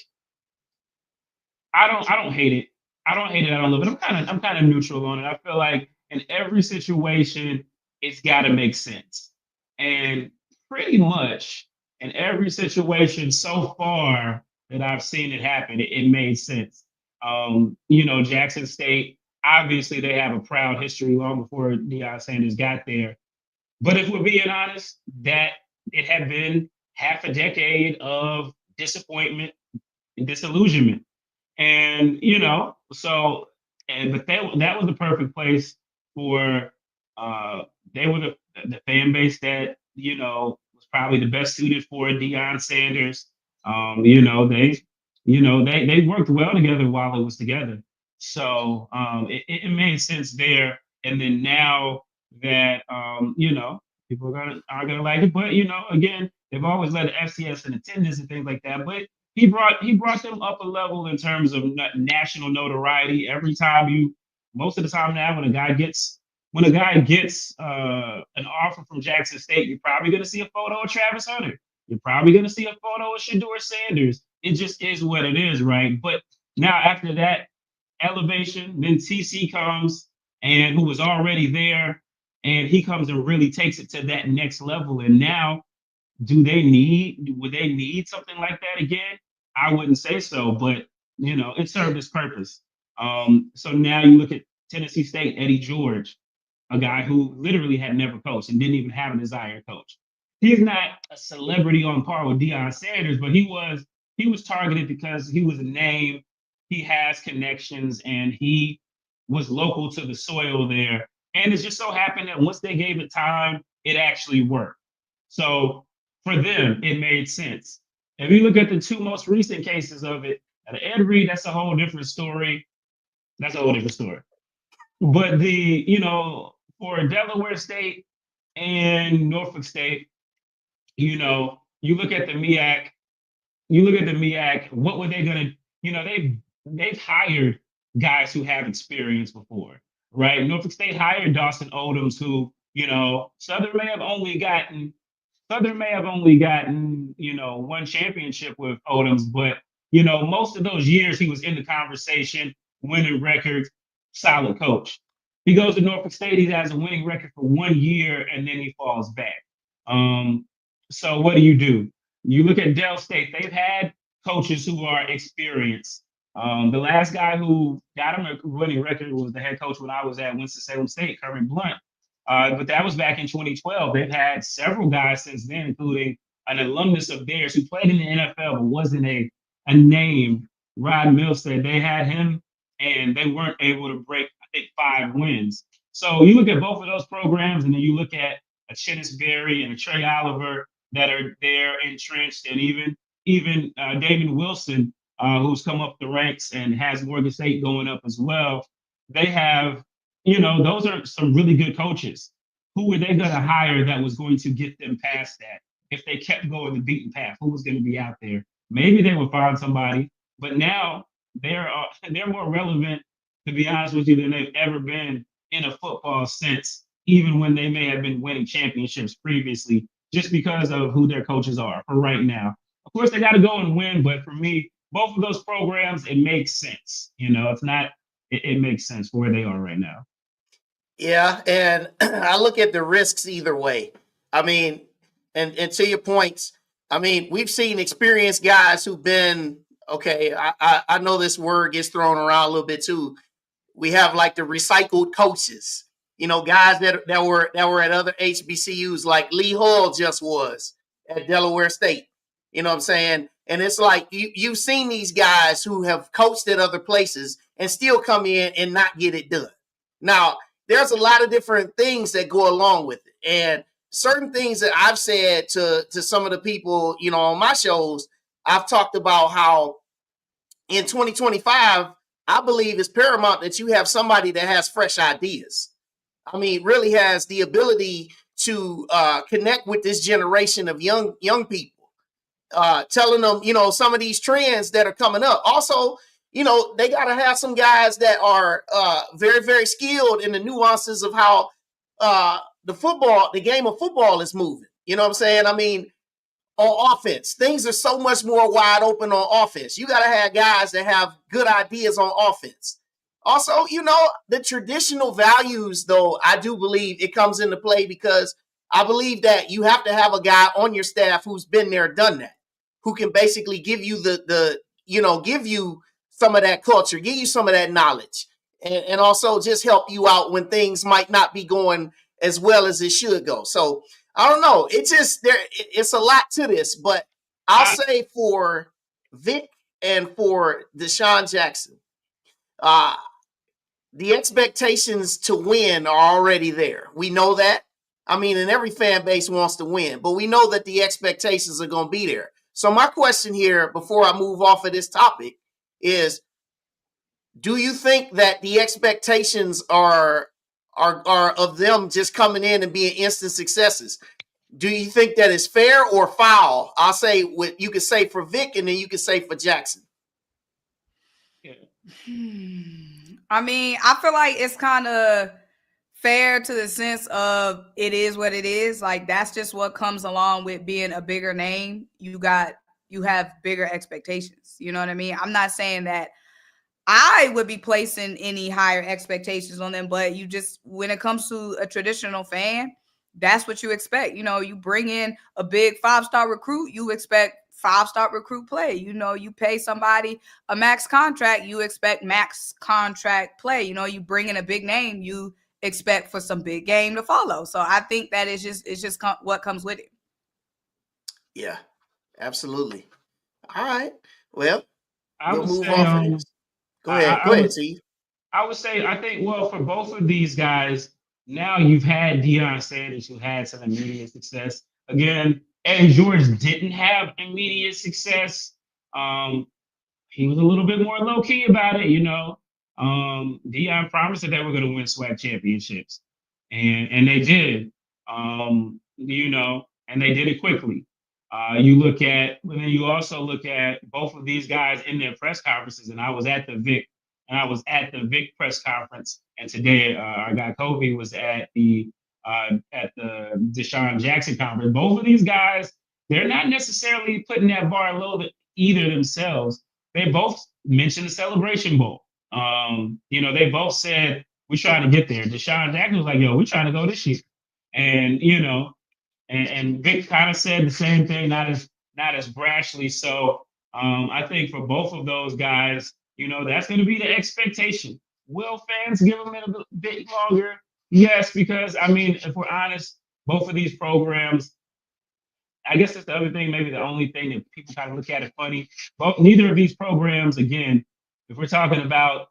I don't hate it. I don't hate it. I don't love it. I'm kind of neutral on it. I feel like in every situation, it's got to make sense. And pretty much in every situation so far that I've seen it happen, it made sense. Jackson State, obviously they have a proud history long before Deion Sanders got there. But if we're being honest, that it had been half a decade of disappointment and disillusionment. And but that was the perfect place for they were the fan base that was probably the best suited for Deion Sanders. They worked well together while it was together. So it made sense there. And then now that people are gonna like it, but again, they've always led the FCS in attendance and things like that. But he brought them up a level in terms of national notoriety. Most of the time now, when a guy gets an offer from Jackson State, you're probably going to see a photo of Travis Hunter. You're probably going to see a photo of Shedeur Sanders. It just is what it is, right? But now after that elevation, then TC comes, and who was already there, and he comes and really takes it to that next level. And now, would they need something like that again? I wouldn't say so, but it served its purpose. So now you look at Tennessee State, Eddie George, a guy who literally had never coached and didn't even have a desire to coach. He's not a celebrity on par with Deion Sanders, but he was targeted because he was a name, he has connections, and he was local to the soil there. And it just so happened that once they gave it time, it actually worked. So for them, it made sense. If you look at the two most recent cases of it, Ed Reed, that's a whole different story. That's a whole different story. But for Delaware State and Norfolk State, you look at the MEAC, what were they gonna, they've hired guys who have experience before, right? Norfolk State hired Dawson Odoms, who, Southern may have only gotten, one championship with Odoms, but most of those years he was in the conversation, winning records, solid coach. He goes to Norfolk State, he has a winning record for 1 year, and then he falls back. So what do? You look at Del State, they've had coaches who are experienced. The last guy who got him a winning record was the head coach when I was at Winston-Salem State, Kermit Blunt. But that was back in 2012. They've had several guys since then, including an alumnus of theirs who played in the NFL but wasn't a name, Rod Milstead. They had him, and they weren't able to break, I think, 5 wins. So you look at both of those programs, and then you look at a Chennis Berry and a Trey Oliver that are there entrenched, and even David Wilson, who's come up the ranks and has Morgan State going up as well. They have, those are some really good coaches. Who were they going to hire that was going to get them past that? If they kept going the beaten path, who was going to be out there? Maybe they would find somebody, but now they're more relevant, to be honest with you, than they've ever been in a football sense, even when they may have been winning championships previously, just because of who their coaches are for right now. Of course, they got to go and win, but for me, both of those programs, it makes sense. It makes sense for where they are right now. Yeah, and I look at the risks either way. I mean, and to your points, I mean, we've seen experienced guys who've been okay, I know this word gets thrown around a little bit too. We have like the recycled coaches, guys that were at other HBCUs, like Lee Hall just was at Delaware State. You know what I'm saying? And it's like you've seen these guys who have coached at other places and still come in and not get it done. Now, there's a lot of different things that go along with it. And certain things that I've said to some of the people, on my shows, I've talked about how in 2025, I believe it's paramount that you have somebody that has fresh ideas. I mean, really has the ability to connect with this generation of young people, telling them, some of these trends that are coming up. Also, they got to have some guys that are very, very skilled in the nuances of how the game of football is moving. You know what I'm saying? I mean, on offense, things are so much more wide open on offense. You got to have guys that have good ideas on offense. Also, the traditional values, though, I do believe it comes into play, because I believe that you have to have a guy on your staff who's been there, done that, who can basically give you give you some of that culture, give you some of that knowledge, and also just help you out when things might not be going as well as it should go. So I don't know. It's a lot to this, but I'll say for Vic and for Deshaun Jackson, the expectations to win are already there. We know that. I mean, and every fan base wants to win, but we know that the expectations are going to be there. So my question here, before I move off of this topic, is: do you think that the expectations are of them just coming in and being instant successes? Do you think that is fair or foul? I'll say what you could say for Vic, and then you could say for Jackson. Yeah. I mean, I feel like it's kind of fair to the sense of it is what it is. Like, that's just what comes along with being a bigger name. You have bigger expectations. You know what I mean? I'm not saying that I would be placing any higher expectations on them, but when it comes to a traditional fan, that's what you expect. You bring in a big 5-star recruit, you expect 5-star recruit play. You pay somebody a max contract, you expect max contract play. You bring in a big name, you expect for some big game to follow. So I think that it's just what comes with it. Yeah, absolutely. All right. Well, we'll move say, off of this. Go ahead, Steve. I would say, I think, well, for both of these guys, now you've had Deion Sanders, who had some immediate success. Again, Eddie George didn't have immediate success. He was a little bit more low key about it, Deion promised that they were going to win SWAC championships, and they did. And they did it quickly. You also look at both of these guys in their press conferences, and I was at the Vic press conference, and today our guy Kobe was at the Deshaun Jackson conference. Both of these guys, they're not necessarily putting that bar low either themselves. They both mentioned the Celebration Bowl. They both said, we're trying to get there. Deshaun Jackson was like, yo, we're trying to go this year. And, and Vic kind of said the same thing, not as brashly. So I think for both of those guys, that's going to be the expectation. Will fans give them it a bit longer? Yes, because, I mean, if we're honest, both of these programs, I guess that's the other thing, maybe the only thing that people kind of look at it funny. Neither of these programs, again, if we're talking about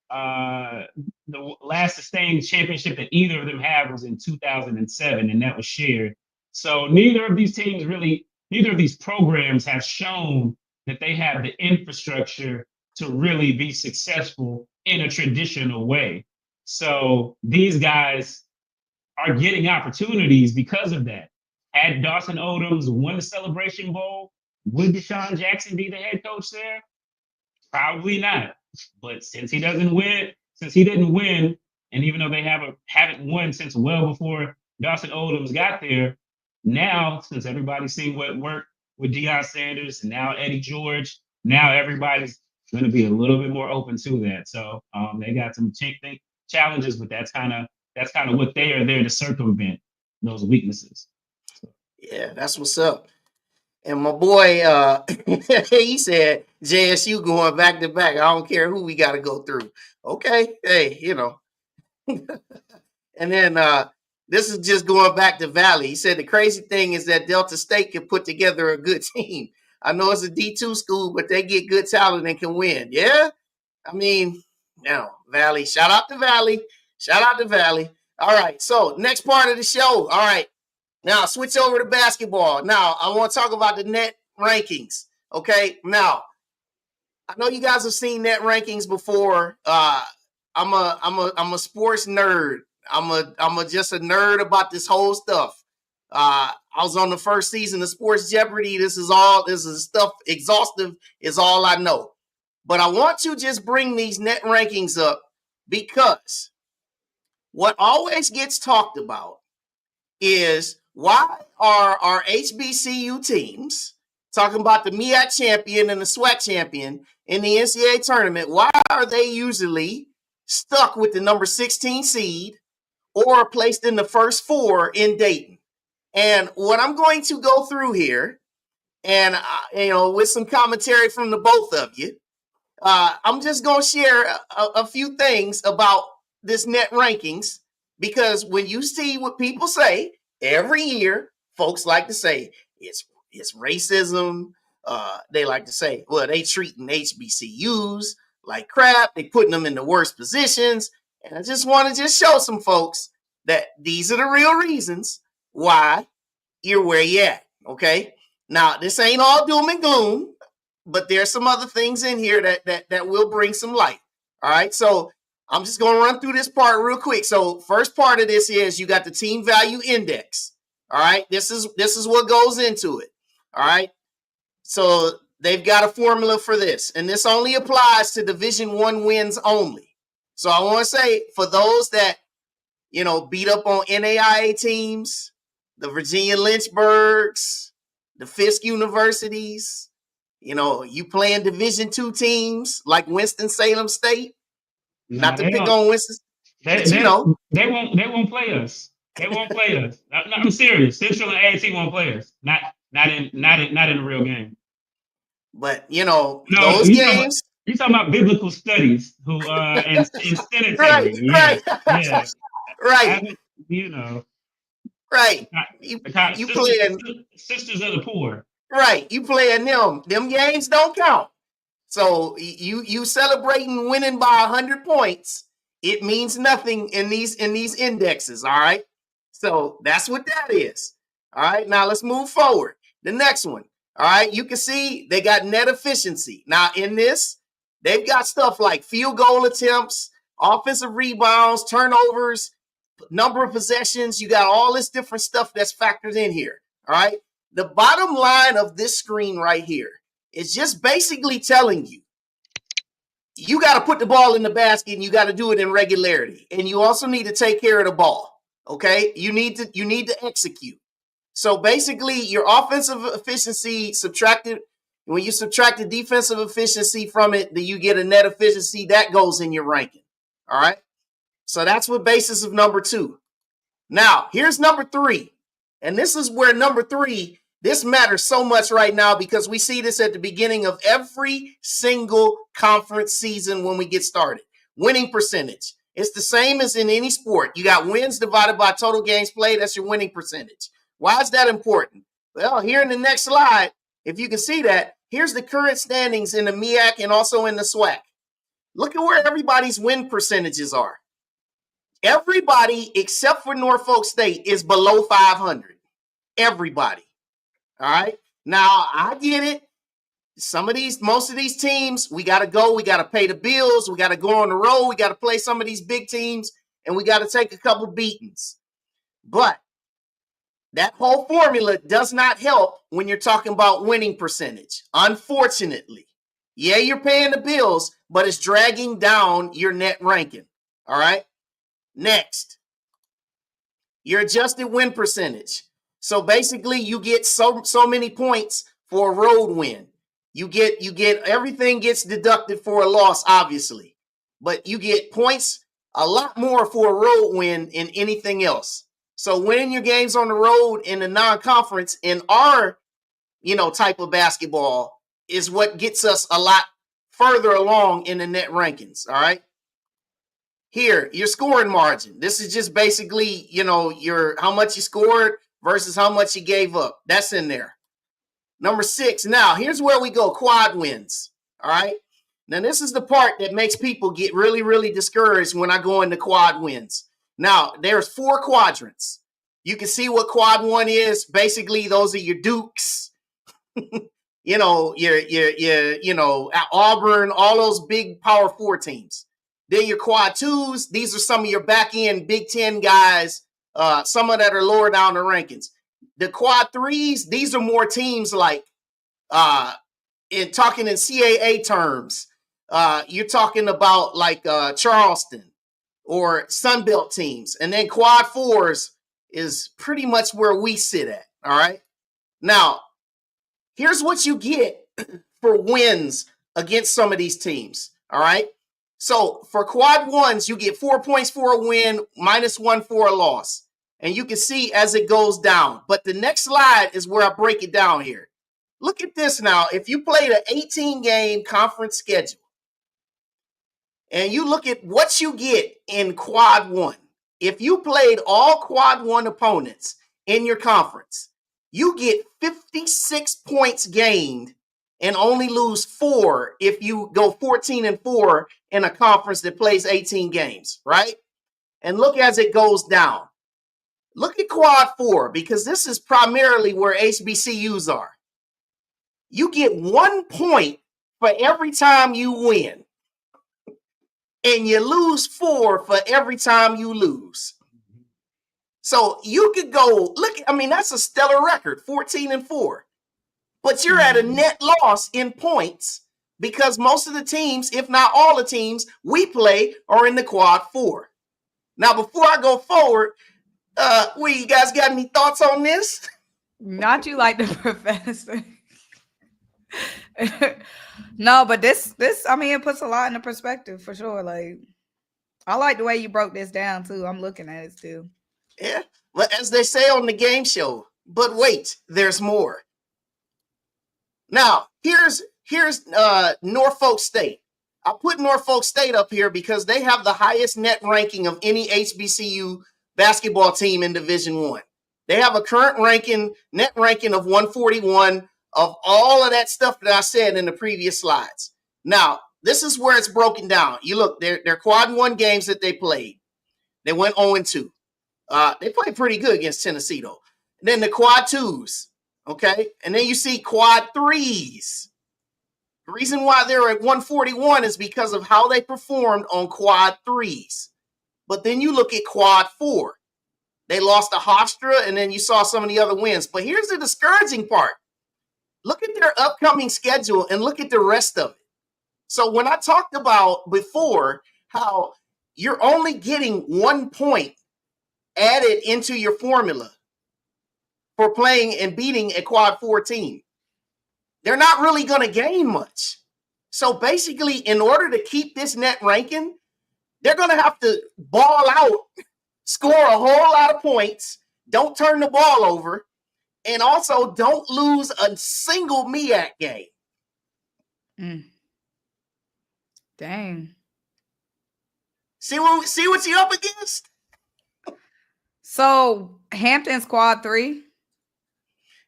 the last sustained championship that either of them had was in 2007, and that was shared. So neither of these programs have shown that they have the infrastructure to really be successful in a traditional way. So these guys are getting opportunities because of that. Had Dawson Odoms won the Celebration Bowl, would Deshaun Jackson be the head coach there? Probably not. But since he didn't win, and even though they haven't won since well before Dawson Odoms got there, now since everybody's seen what worked with Deion Sanders and now Eddie George, now everybody's going to be a little bit more open to that. So they got some challenges, but that's kind of what they are there to circumvent those weaknesses. Yeah, that's what's up. And my boy, he said JSU going back to back. I don't care who we got to go through. Okay, hey, And then this is just going back to Valley. He said the crazy thing is that Delta State can put together a good team. I know it's a D2 school, but they get good talent and can win. Yeah, I mean, now Valley. Shout out to Valley. Shout out to Valley. All right, so next part of the show. All right, now switch over to basketball. Now I want to talk about the net rankings. Okay, now I know you guys have seen net rankings before. I'm a sports nerd. I'm just a nerd about this whole stuff. I was on the first season of Sports Jeopardy. This is stuff exhaustive is all I know. But I want to just bring these net rankings up because what always gets talked about is why are our HBCU teams talking about the MEAC champion and the SWAC champion in the NCAA tournament, why are they usually stuck with the number 16 seed or placed in the first 4 in Dayton? And what I'm going to go through here, and with some commentary from the both of you, I'm just going to share a few things about this net rankings, because when you see what people say every year, folks like to say it's racism. They like to say, well, they treating HBCUs like crap. They putting them in the worst positions. And I just want to just show some folks that these are the real reasons why you're where you're at. Okay. Now, this ain't all doom and gloom, but there's some other things in here that will bring some light. All right. So I'm just going to run through this part real quick. So first part of this is you got the team value index. All right. This is what goes into it. All right. So they've got a formula for this, and this only applies to Division I wins only. So I want to say, for those that, beat up on NAIA teams, the Virginia Lynchburgs, the Fisk Universities, you playing Division II teams like Winston-Salem State, not to pick on Winston, but they won't play us. They won't play us. I'm serious. Central and AT won't play us. Not in a real game. But those games. You talking about biblical studies who and sanitary. Right. Right. Right. You playing Sisters of the Poor. Right. You playing them. Them games don't count. So you celebrating winning by 100 points. It means nothing in these indexes. All right. So that's what that is. All right. Now let's move forward. The next one. All right. You can see they got net efficiency. Now in this, they've got stuff like field goal attempts, offensive rebounds, turnovers, number of possessions. You got all this different stuff that's factored in here. All right. The bottom line of this screen right here is just basically telling you, you got to put the ball in the basket and you got to do it in regularity. And you also need to take care of the ball. Okay. You need to execute. So basically your offensive efficiency subtracted, when you subtract the defensive efficiency from it, then you get a net efficiency that goes in your ranking. All right. So that's what basis of number 2. Now here's number 3. And this is where number 3, this matters so much right now because we see this at the beginning of every single conference season when we get started. Winning percentage. It's the same as in any sport. You got wins divided by total games played. That's your winning percentage. Why is that important? Well, here in the next slide, if you can see that, here's the current standings in the MEAC and also in the SWAC. Look at where everybody's win percentages are. Everybody except for Norfolk State is below 500. Everybody. All right. Now I get it. Most of these teams, we got to go. We got to pay the bills. We got to go on the road. We got to play some of these big teams and we got to take a couple beatings. But that whole formula does not help when you're talking about winning percentage. Unfortunately, yeah, you're paying the bills, but it's dragging down your net ranking. All right. Next, your adjusted win percentage. So basically you get so many points for a road win. You get everything gets deducted for a loss, obviously, but you get points a lot more for a road win than anything else. So winning your games on the road in the non-conference in our, type of basketball, is what gets us a lot further along in the net rankings. All right. Here, your scoring margin. This is just basically, your how much you scored versus how much you gave up. That's in there. Number 6. Now, here's where we go. Quad wins. All right. Now, this is the part that makes people get really, really discouraged when I go into quad wins. Now, there's 4 quadrants. You can see what quad 1 is. Basically, those are your Dukes, your Auburn, all those big Power 4 teams. Then your quad 2s. These are some of your back end Big Ten guys. Some of that are lower down the rankings. The quad 3s. These are more teams like, in talking in CAA terms, you're talking about like Charleston or Sunbelt teams. And then quad 4s is pretty much where we sit at. All right. Now, here's what you get for wins against some of these teams. All right. So for quad 1s, you get 4 points for a win, -1 for a loss. And you can see as it goes down. But the next slide is where I break it down here. Look at this now. If you played an 18-game conference schedule and you look at what you get in quad 1, if you played all quad 1 opponents in your conference, you get 56 points gained and only lose 4 if you go 14-4 in a conference that plays 18 games, right? And look as it goes down. Look at quad 4, because this is primarily where HBCUs are. You get 1 point for every time you win, and you lose 4 for every time you lose. So you could go, that's a stellar record, 14-4. But you're at a net loss in points because most of the teams, if not all the teams we play, are in the quad 4. Now, before I go forward, you guys got any thoughts on this? Not you like the professor. No, but this, it puts a lot into perspective for sure. Like, I like the way you broke this down too. I'm looking at it still. Yeah. Well, as they say on the game show, but wait, there's more. Now, here's Norfolk State. I put Norfolk State up here because they have the highest net ranking of any HBCU basketball team in Division I. They have a current net ranking of 141 of all of that stuff that I said in the previous slides. Now, this is where it's broken down. You look, their quad 1 games that they played. They went 0-2. They played pretty good against Tennessee, though. And then the quad 2s, okay? And then you see quad 3s. The reason why they're at 141 is because of how they performed on quad 3s. But then you look at quad 4. They lost to Hofstra, and then you saw some of the other wins. But here's the discouraging part. Look at their upcoming schedule and look at the rest of it. So when I talked about before how you're only getting 1 point added into your formula for playing and beating a quad 4 team, they're not really going to gain much. So basically, in order to keep this net ranking, they're going to have to ball out, score a whole lot of points, don't turn the ball over, and also don't lose a single MEAC game. Dang. See what you're up against? So Hampton's quad 3?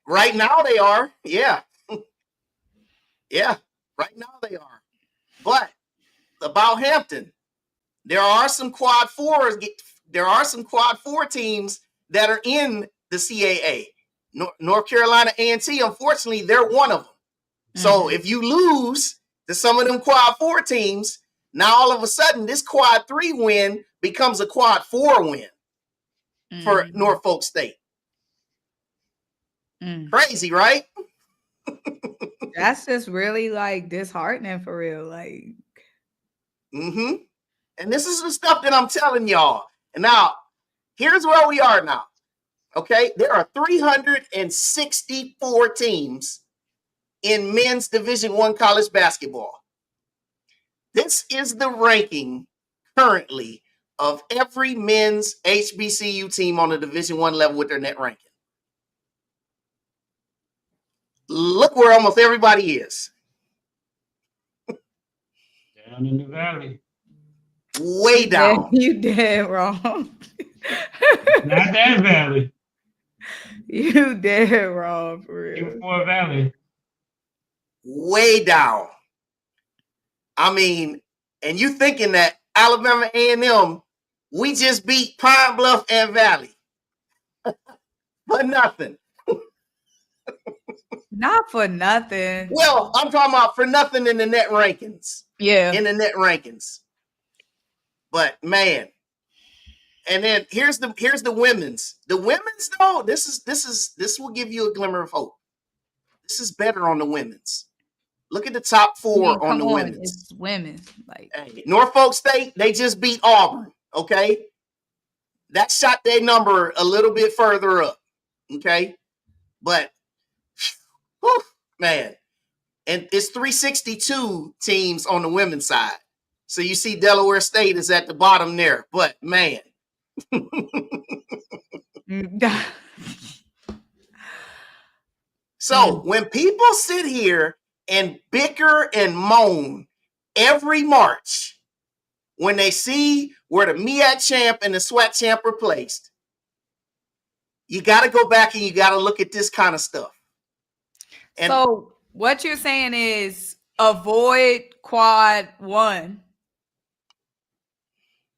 Right now they are. Yeah. Yeah. Right now they are. But about Hampton, there are some quad 4s. There are some quad 4 teams that are in the CAA. North Carolina A&T, unfortunately, they're one of them. So if you lose to some of them quad 4 teams, now all of a sudden this quad 3 win becomes a quad 4 win for Norfolk State. Crazy, right? That's just really like disheartening for real. Like, and this is the stuff that I'm telling y'all. And now, here's where we are now. Okay, there are 364 teams in men's Division I college basketball. This is the ranking currently of every men's HBCU team on the Division I level with their net ranking. Look where almost everybody is. Down in the valley. Way down. You dead wrong. Not that valley. You dead wrong for real. Q4 Valley. Way down. I mean, and you thinking that Alabama A&M, we just beat Pine Bluff and Valley. For nothing. Not for nothing. Well, I'm talking about for nothing in the net rankings. Yeah. In the net rankings. But man. And then here's the women's. The women's though, this will give you a glimmer of hope. This is better on the women's. Look at the top four on the women's. It's women. Like hey, Norfolk State, they just beat Auburn. Okay. That shot their number a little bit further up. Okay. But whew, man. And it's 362 teams on the women's side. So you see Delaware State is at the bottom there. But man. So when people sit here and bicker and moan every March when they see where the MEAC champ and the SWAC champ are placed, you got to go back and you got to look at this kind of stuff. And so what you're saying is avoid quad 1.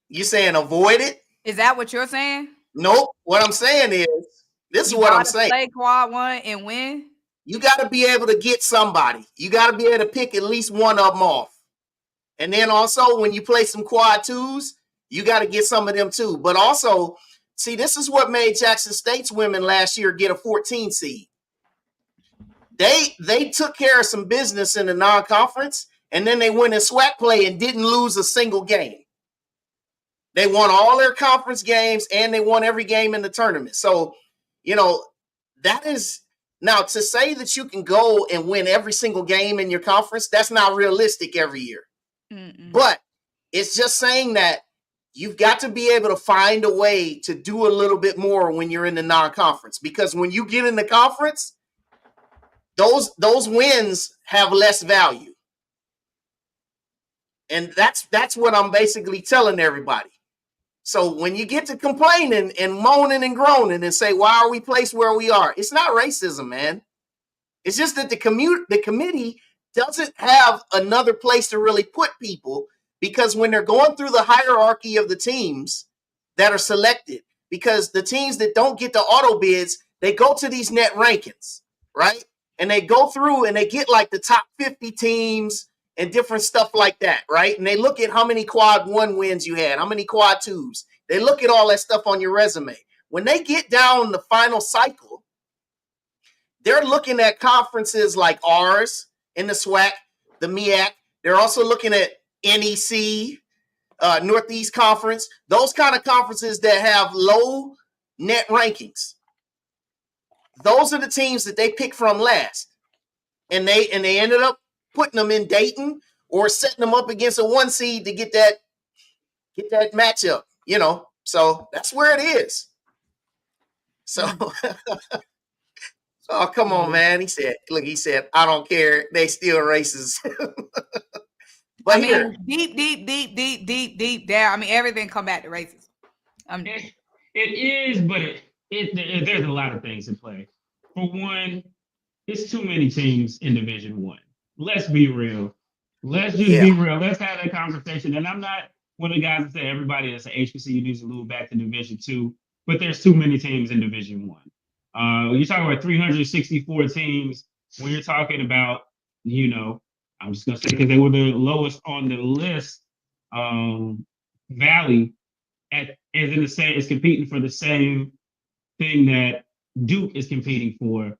You saying avoid it? Is that what you're saying? Nope. What I'm saying is, this is what I'm saying. Play quad 1 and win? You got to be able to get somebody. You got to be able to pick at least one of them off. And then also when you play some quad 2s, you got to get some of them too. But also, see, this is what made Jackson State's women last year get a 14 seed. They took care of some business in the non-conference, and then they went in SWAC play and didn't lose a single game. They won all their conference games, and they won every game in the tournament. So, you know, that is now to say that you can go and win every single game in your conference. That's not realistic every year. Mm-mm. But it's just saying that you've got to be able to find a way to do a little bit more when you're in the non-conference, because when you get in the conference, those wins have less value. And that's what I'm basically telling everybody. So when you get to complaining and moaning and groaning and say, why are we placed where we are? It's not racism, man. It's just that the committee doesn't have another place to really put people, because when they're going through the hierarchy of the teams that are selected, because the teams that don't get the auto bids, they go to these net rankings, right? And they go through and they get like the top 50 teams and different stuff like that, right? And they look at how many quad 1 wins you had, how many quad 2s. They look at all that stuff on your resume. When they get down the final cycle, they're looking at conferences like ours in the SWAC, the MEAC. They're also looking at NEC, Northeast Conference, those kind of conferences that have low net rankings. Those are the teams that they pick from last. And they ended up putting them in Dayton or setting them up against a 1 seed to get that matchup, you know. So that's where it is. So, oh, come on, man. He said, I don't care. They still racist. But I mean, deep down. I mean, everything come back to racism. It is, but there's a lot of things in play. For one, it's too many teams in Division 1. Let's be real. Let's just be real. Let's have that conversation. And I'm not one of the guys that say everybody that's an HBCU needs to move back to Division 2, but there's too many teams in Division 1. You're talking about 364 teams. When you're talking about, you know, I'm just gonna say because they were the lowest on the list, Valley is competing for the same thing that Duke is competing for.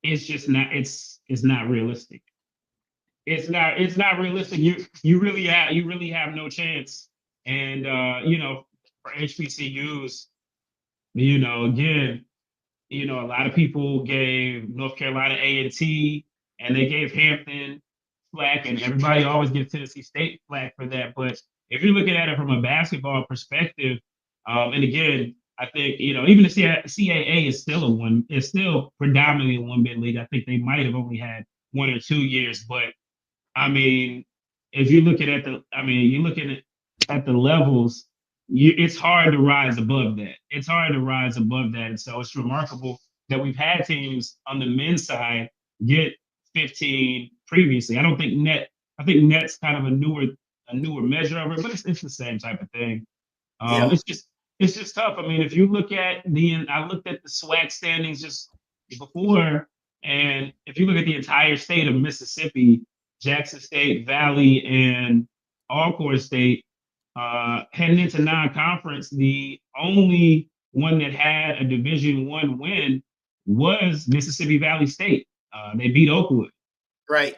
It's just not. It's not realistic. It's not realistic. You really have no chance. And you know, for HBCUs, you know, again, you know, a lot of people gave North Carolina A&T, and they gave Hampton flack, and everybody always gives Tennessee State flack for that. But if you're looking at it from a basketball perspective, and again, I think, you know, even the CAA is still predominantly a 1-bid league. I think they might have only had 1 or 2 years, but I mean, if you look at the, I mean, you're looking at the levels, it's hard to rise above that. It's hard to rise above that. And so it's remarkable that we've had teams on the men's side get 15 previously. I think net's kind of a newer measure of it, but it's the same type of thing. Yeah. It's just tough. I mean, if you look at I looked at the SWAC standings just before, and if you look at the entire state of Mississippi, Jackson State, Valley, and Alcorn State, heading into non-conference, the only one that had a Division I win was Mississippi Valley State. They beat Oakwood. Right.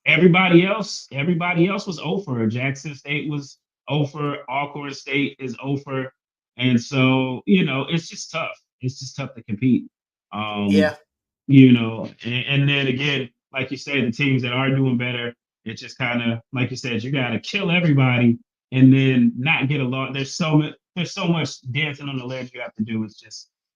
Everybody else was over. Jackson State was over. Alcorn State is over. And so, it's just tough. It's just tough to compete. Yeah. And then again, like you said, the teams that are doing better, it's just kind of like you said, you got to kill everybody and then not get along. There's so much dancing on the ledge you have to do.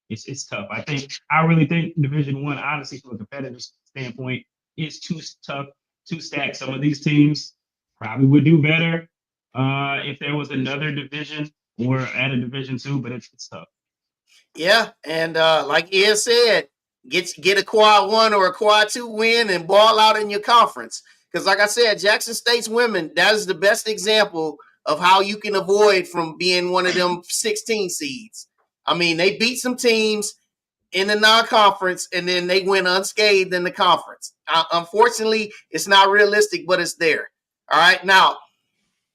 It's tough. I really think Division I, honestly, from a competitive standpoint, is too tough, too stacked. Some of these teams probably would do better if there was another division or at a Division II, but it's tough. Yeah, and like Ed said, get a quad 1 or a quad 2 win and ball out in your conference. Because like I said, Jackson State's women, that is the best example of how you can avoid from being one of them 16 seeds. I mean, they beat some teams in the non-conference, and then they went unscathed in the conference. Unfortunately, it's not realistic, but it's there. All right, now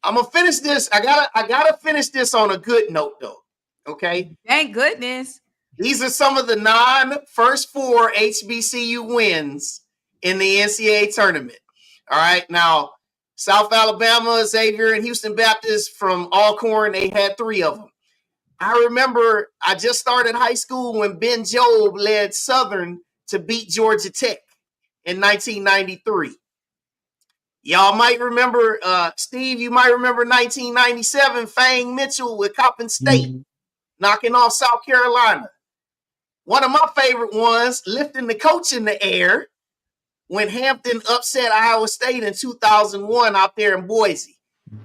I'm gonna finish this. I gotta finish this on a good note, though. Okay. Thank goodness. These are some of the first 4 HBCU wins in the NCAA tournament. All right, now South Alabama, Xavier, and Houston Baptist from Alcorn, they had 3 of them. I remember I just started high school when Ben Jobe led Southern to beat Georgia Tech in 1993. Y'all might remember, Steve, you might remember 1997, Fang Mitchell with Coppin State knocking off South Carolina. One of my favorite ones, lifting the coach in the air, when Hampton upset Iowa State in 2001 out there in Boise.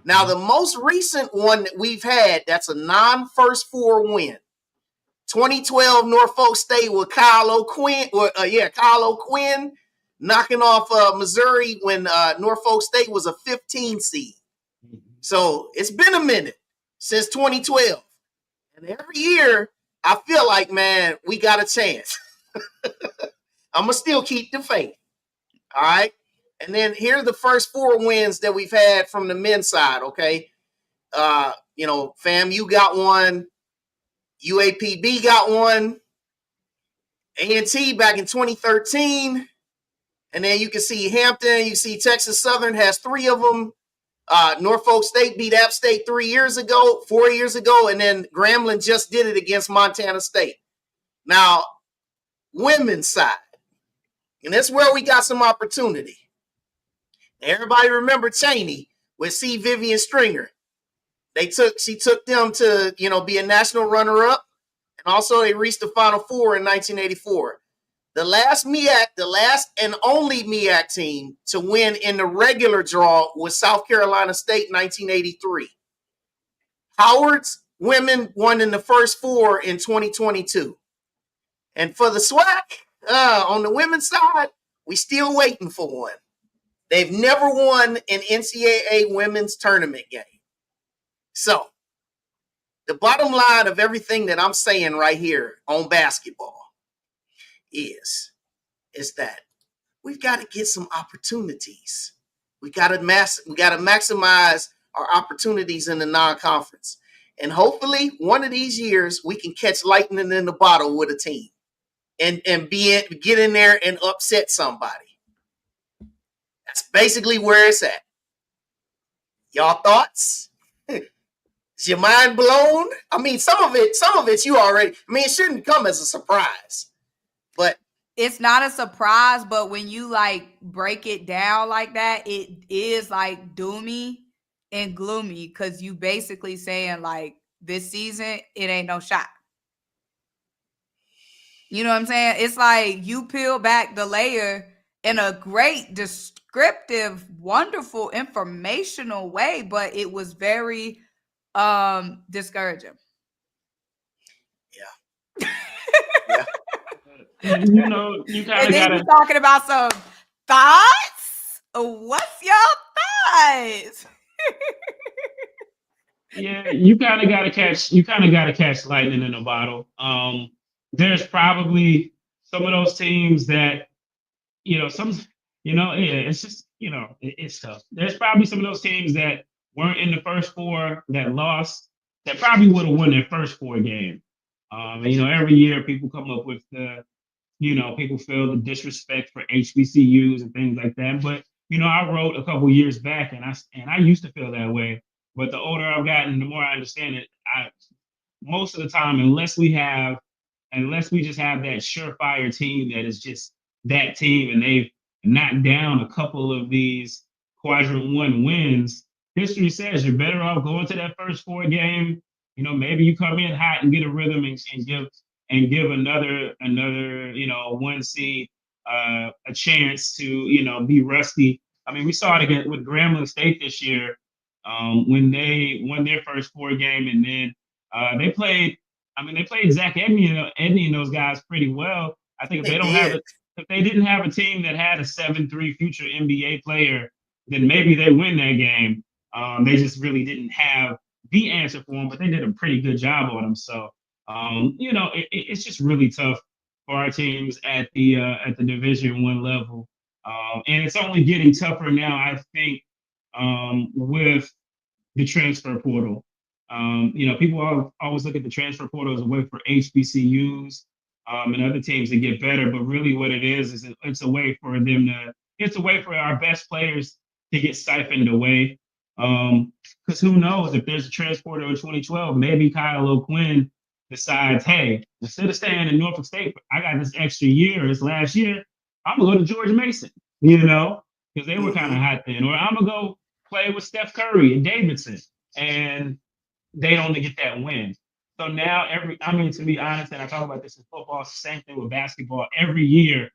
Now, the most recent one that we've had, that's a non-first 4 win. 2012 Norfolk State with Kyle O'Quinn knocking off Missouri when Norfolk State was a 15 seed. So it's been a minute since 2012. And every year, I feel like, man, we got a chance. I'm going to still keep the faith. All right. And then here are the first 4 wins that we've had from the men's side, okay? FAMU got one. UAPB got one. A&T back in 2013. And then you can see Hampton. You see Texas Southern has 3 of them. Norfolk State beat App State 4 years ago. And then Grambling just did it against Montana State. Now, women's side. And that's where we got some opportunity. Everybody remember Cheney with C. Vivian Stringer. She took them to, be a national runner-up. And also they reached the Final Four in 1984. The last and only MEAC team to win in the regular draw was South Carolina State in 1983. Howard's women won in the first 4 in 2022. And for the SWAC, on the women's side, we still waiting for one. They've never won an NCAA women's tournament game. So, the bottom line of everything that I'm saying right here on basketball is that we've got to get some opportunities. We got to maximize our opportunities in the non-conference. And hopefully, one of these years, we can catch lightning in the bottle with a team and get in there and upset somebody. That's basically where it's at. Y'all thoughts? Is your mind blown? I mean, some of it you already, it shouldn't come as a surprise. But it's not a surprise, but when you break it down like that, it is doomy and gloomy because you basically saying this season, it ain't no shot. You know what I'm saying? It's like you peel back the layer in a great, descriptive, wonderful, informational way, but it was very discouraging. Yeah. Yeah. You know, you kind And of then gotta. you talking about some thoughts? What's your thoughts? Yeah, you kind of got to catch. You kind of got to catch lightning in a bottle. There's probably some of those teams that some. Yeah, it's just it's tough. There's probably some of those teams that weren't in the first four that lost that probably would have won their first four game. Every year people come up with people feel the disrespect for HBCUs and things like that. But I wrote a couple years back, and I used to feel that way. But the older I've gotten, the more I understand it. Most of the time, unless we just have that surefire team that is just that team, and they've knocked down a couple of these quadrant one wins, history says you're better off going to that first four game. Maybe you come in hot and get a rhythm and give another one seed a chance to be rusty. I mean, we saw it again with Grambling State this year when they won their first four game, and then they played. I mean, they played Zach Edney and those guys pretty well. I think if they didn't have a team that had a 7-3 future NBA player, then maybe they win that game. They just really didn't have the answer for them, but they did a pretty good job on them. So, it's just really tough for our teams at the Division One level, and it's only getting tougher now. I think with the transfer portal. People always look at the transfer portal as a way for HBCUs and other teams to get better, but really what it is it's a way for it's a way for our best players to get siphoned away. Because who knows, if there's a transfer portal in 2012, maybe Kyle O'Quinn decides, hey, instead of staying in Norfolk State, I got this extra year, this last year, I'm gonna go to George Mason, because they were kind of hot then, or I'm gonna go play with Steph Curry and Davidson, and they only get that win. So now to be honest, and I talk about this in football, it's the same thing with basketball. Every year,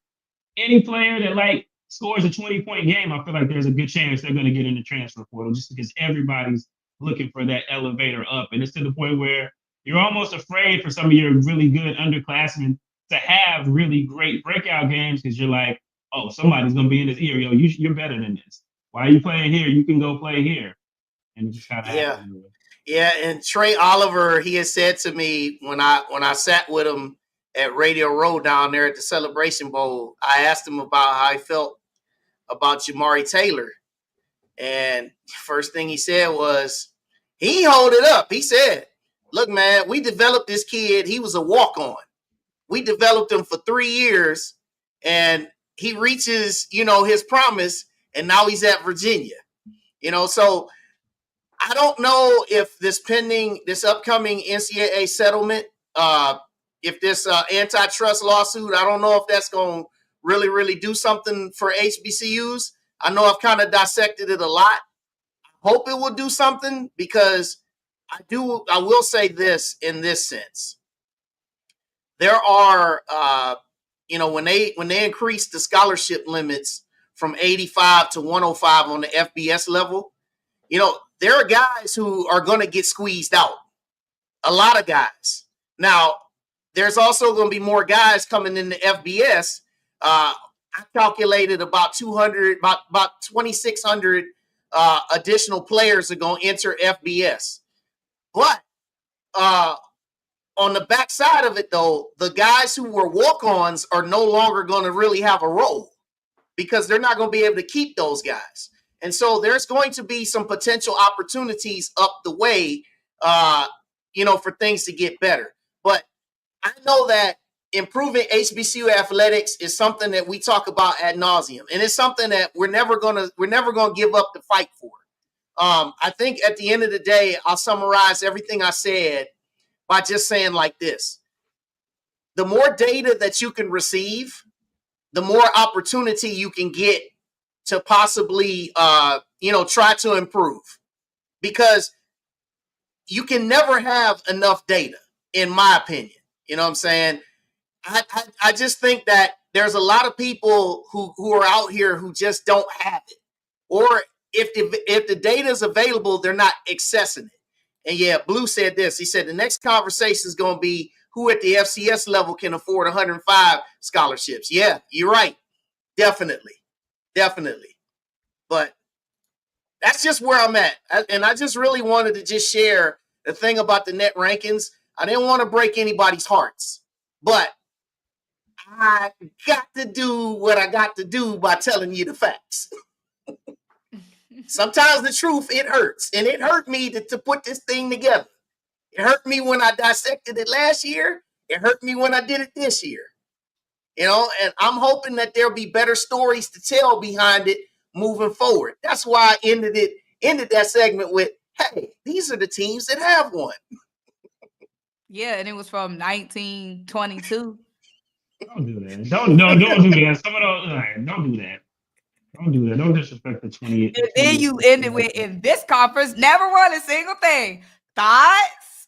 any player that scores a 20-point game, I feel like there's a good chance they're going to get in the transfer portal just because everybody's looking for that elevator up. And it's to the point where you're almost afraid for some of your really good underclassmen to have really great breakout games because you're like, oh, somebody's going to be in this ear. Yo, you're better than this. Why are you playing here? You can go play here. And it just kind of happens. Yeah, and Trey Oliver, he has said to me when I sat with him at Radio Row down there at the Celebration Bowl, I asked him about how he felt about Jamari Taylor. And first thing he said was, he hold it up. He said, look, man, we developed this kid. He was a walk-on. We developed him for 3 years, and he reaches, his promise, and now he's at Virginia. So I don't know if this upcoming NCAA settlement, if this antitrust lawsuit, I don't know if that's going to really, really do something for HBCUs. I know I've kind of dissected it a lot. I hope it will do something because I will say this in this sense. There are, when they increase the scholarship limits from 85 to 105 on the FBS level, there are guys who are going to get squeezed out. A lot of guys. Now, there's also going to be more guys coming in the FBS. I calculated about 2,600 additional players are going to enter FBS. But on the backside of it, though, the guys who were walk-ons are no longer going to really have a role because they're not going to be able to keep those guys. And so there's going to be some potential opportunities up the way, for things to get better. But I know that improving HBCU athletics is something that we talk about ad nauseum, and it's something that we're never gonna give up the fight for. I think at the end of the day, I'll summarize everything I said by just saying like this: the more data that you can receive, the more opportunity you can get to possibly, try to improve, because you can never have enough data, in my opinion. You know what I'm saying? I just think that there's a lot of people who are out here who just don't have it, or if the data is available, they're not accessing it. And yeah, Blue said this. He said the next conversation is going to be who at the FCS level can afford 105 scholarships. Yeah, you're right. Definitely. But that's just where I'm at. And I just really wanted to just share the thing about the net rankings. I didn't want to break anybody's hearts, but I got to do what I got to do by telling you the facts. Sometimes the truth, it hurts. And it hurt me to put this thing together. It hurt me when I dissected it last year. It hurt me when I did it this year. And I'm hoping that there'll be better stories to tell behind it moving forward. That's why I ended that segment with, hey, these are the teams that have won. Yeah, and it was from 1922. Don't do that. Don't do that. Some of those, don't do that. Don't do that. Don't disrespect the 20. And then you ended with, in this conference, never won a single thing. Thoughts?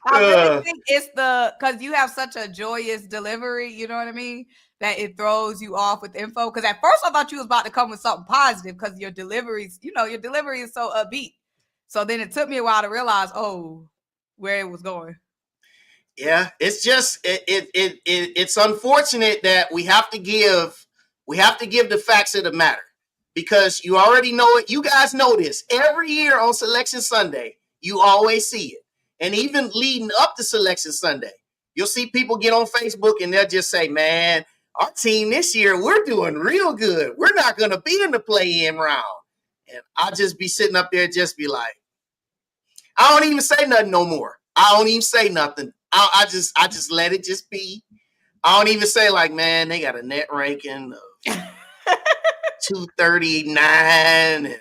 I really think it's because you have such a joyous delivery, you know what I mean? That it throws you off with info. Because at first I thought you was about to come with something positive because your delivery is so upbeat. So then it took me a while to realize, where it was going. Yeah, it's just it's unfortunate that we have to give the facts of the matter, because you already know it. You guys know this. Every year on Selection Sunday, you always see it. And even leading up to Selection Sunday, you'll see people get on Facebook and they'll just say, man, our team this year, we're doing real good. We're not going to be in the play-in round. And I'll just be sitting up there and just be like, I don't even say nothing no more. I don't even say nothing. I just let it just be. I don't even say like, man, they got a net ranking of 239 and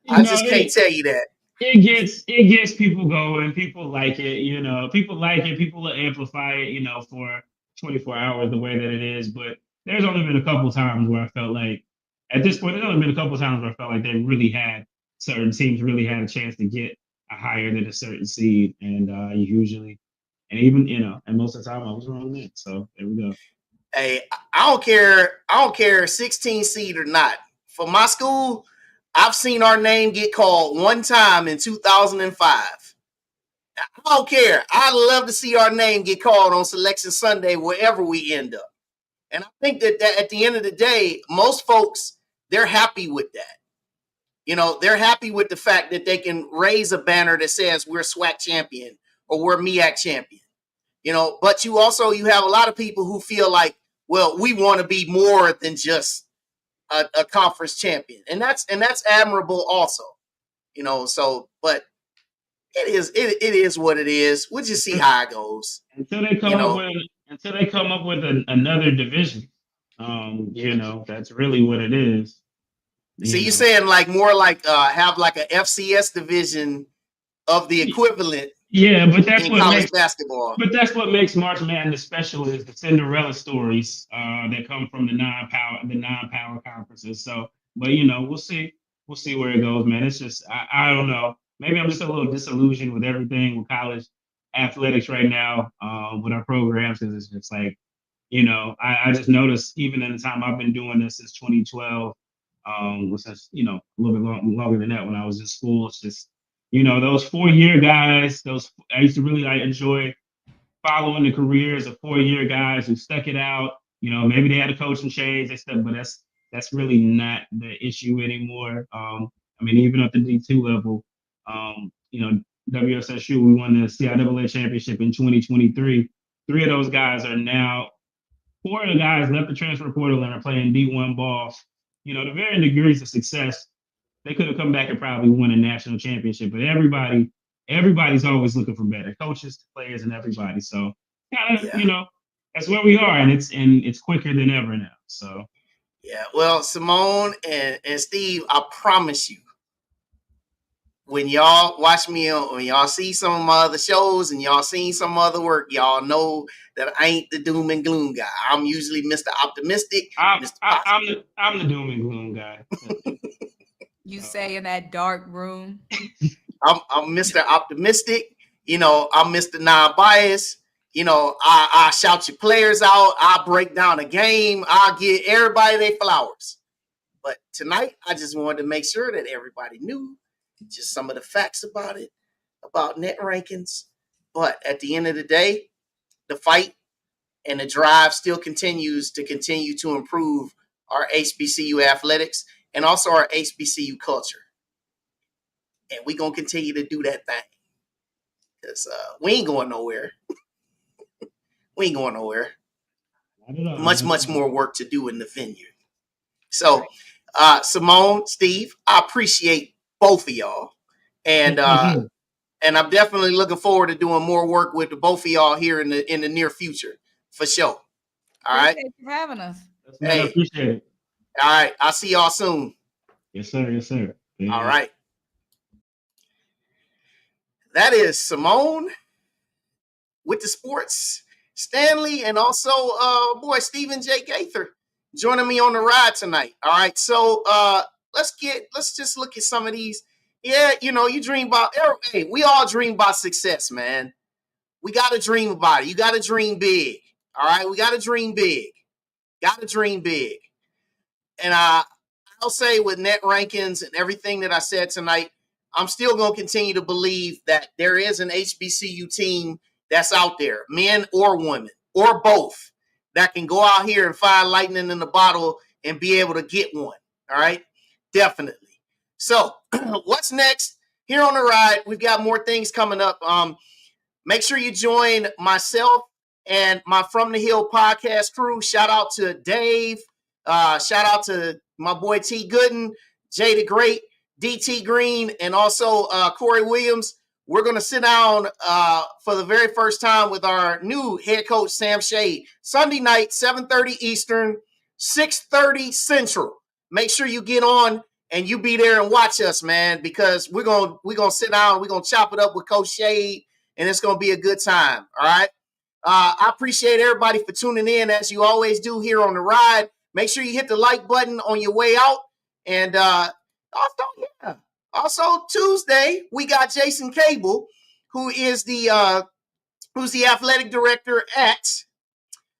I just can't tell you that. It gets people going. People like it, people like it. People will amplify it, for 24 hours the way that it is. But there's only been a couple times where I felt like, at this point, there's only been a couple times where I felt like certain teams really had a chance to get a higher than a certain seed. And usually, and even, and most of the time I was wrong then. So there we go. Hey, I don't care 16 seed or not. For my school, I've seen our name get called one time in 2005. I don't care. I'd love to see our name get called on Selection Sunday wherever we end up. And I think that at the end of the day, most folks, they're happy with that. They're happy with the fact that they can raise a banner that says we're SWAC champion or we're MEAC champion. But you have a lot of people who feel like, well, we want to be more than just a conference champion, and that's admirable also. But it is what it is. We'll just see how it goes until they come up with another division. That's really what it is. So you're saying like more like have like a FCS division of the equivalent. Yeah, but that's what makes basketball. But that's what makes March Madness special, is the Cinderella stories that come from the non-power conferences. So, but we'll see where it goes, man. It's just I don't know. Maybe I'm just a little disillusioned with everything with college athletics right now, with our programs, because it's just like, I just noticed even in the time I've been doing this since 2012, since a little bit longer than that when I was in school. It's just, those 4-year guys, I used to really enjoy following the careers of 4-year guys who stuck it out. Maybe they had a coaching change and stuff, but that's really not the issue anymore. Even at the D2 level, WSSU, we won the CIAA championship in 2023. 3 of those guys are now, 4 of the guys left the transfer portal and are playing D1 ball. The varying degrees of success. They could have come back and probably won a national championship, but everybody's always looking for better coaches, players, and everybody. So, that's where we are, and it's quicker than ever now. So, yeah. Well, Symone and Steve, I promise you, when y'all watch me, when y'all see some of my other shows and y'all seen some other work, y'all know that I ain't the doom and gloom guy. I'm usually Mr. Optimistic. I'm the doom and gloom guy. You say in that dark room. I'm Mr. Optimistic. I'm Mr. Non-biased. I shout your players out. I break down a game. I get everybody their flowers. But tonight, I just wanted to make sure that everybody knew just some of the facts about it, about net rankings. But at the end of the day, the fight and the drive still continues to improve our HBCU athletics and also our HBCU culture. And we're going to continue to do that thing. Because we ain't going nowhere. We ain't going nowhere. Much more work to do in the vineyard. So, Symone, Steve, I appreciate both of y'all. And I'm definitely looking forward to doing more work with the both of y'all here in the near future, for sure. All right. Appreciate you for having us. I appreciate it. All right. I'll see y'all soon. Yes, sir. Yes, sir. Yeah. All right. That is Symone with the Sports Stanley, and also Stephen J. Gaither joining me on the ride tonight. All right. So let's just look at some of these. Yeah, you dream about, hey, we all dream about success, man. We got to dream about it. You got to dream big. All right. We got to dream big. Got to dream big. And I'll say with net rankings and everything that I said tonight, I'm still going to continue to believe that there is an HBCU team that's out there, men or women, or both, that can go out here and find lightning in the bottle and be able to get one. All right. Definitely. So what's next here on the ride? We've got more things coming up. Make sure you join myself and my From the Hill podcast crew. Shout out to Dave. Shout out to my boy T. Gooden, Jay the Great, DT Green, and also Corey Williams. We're going to sit down for the very first time with our new head coach, Sam Shade. Sunday night, 7:30 Eastern, 6:30 Central. Make sure you get on and you be there and watch us, man, because we're gonna sit down, we're gonna chop it up with Coach Shade, and it's gonna be a good time. All right. I appreciate everybody for tuning in, as you always do here on the ride. Make sure you hit the like button on your way out. And also Tuesday, we got Jason Cable, who's the athletic director at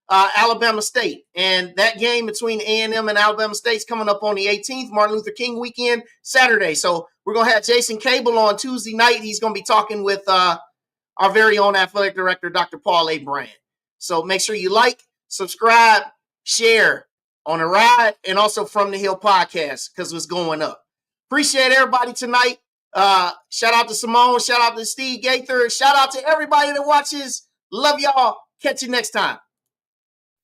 Alabama State. And that game between A&M and Alabama State's coming up on the 18th, Martin Luther King weekend, Saturday. So we're going to have Jason Cable on Tuesday night. He's going to be talking with our very own athletic director, Dr. Paul A. Brand. So make sure you like, subscribe, share on the ride, and also From the Hill podcast, because it's going up. Appreciate everybody tonight. Shout out to Symone. Shout out to Steve Gaither. Shout out to everybody that watches. Love y'all. Catch you next time.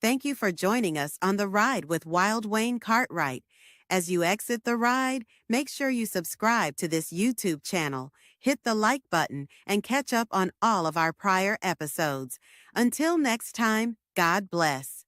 Thank you for joining us on the ride with Wild Wayne Cartwright. As you exit the ride, make sure you subscribe to this YouTube channel, hit the like button, and catch up on all of our prior episodes. Until next time, God bless.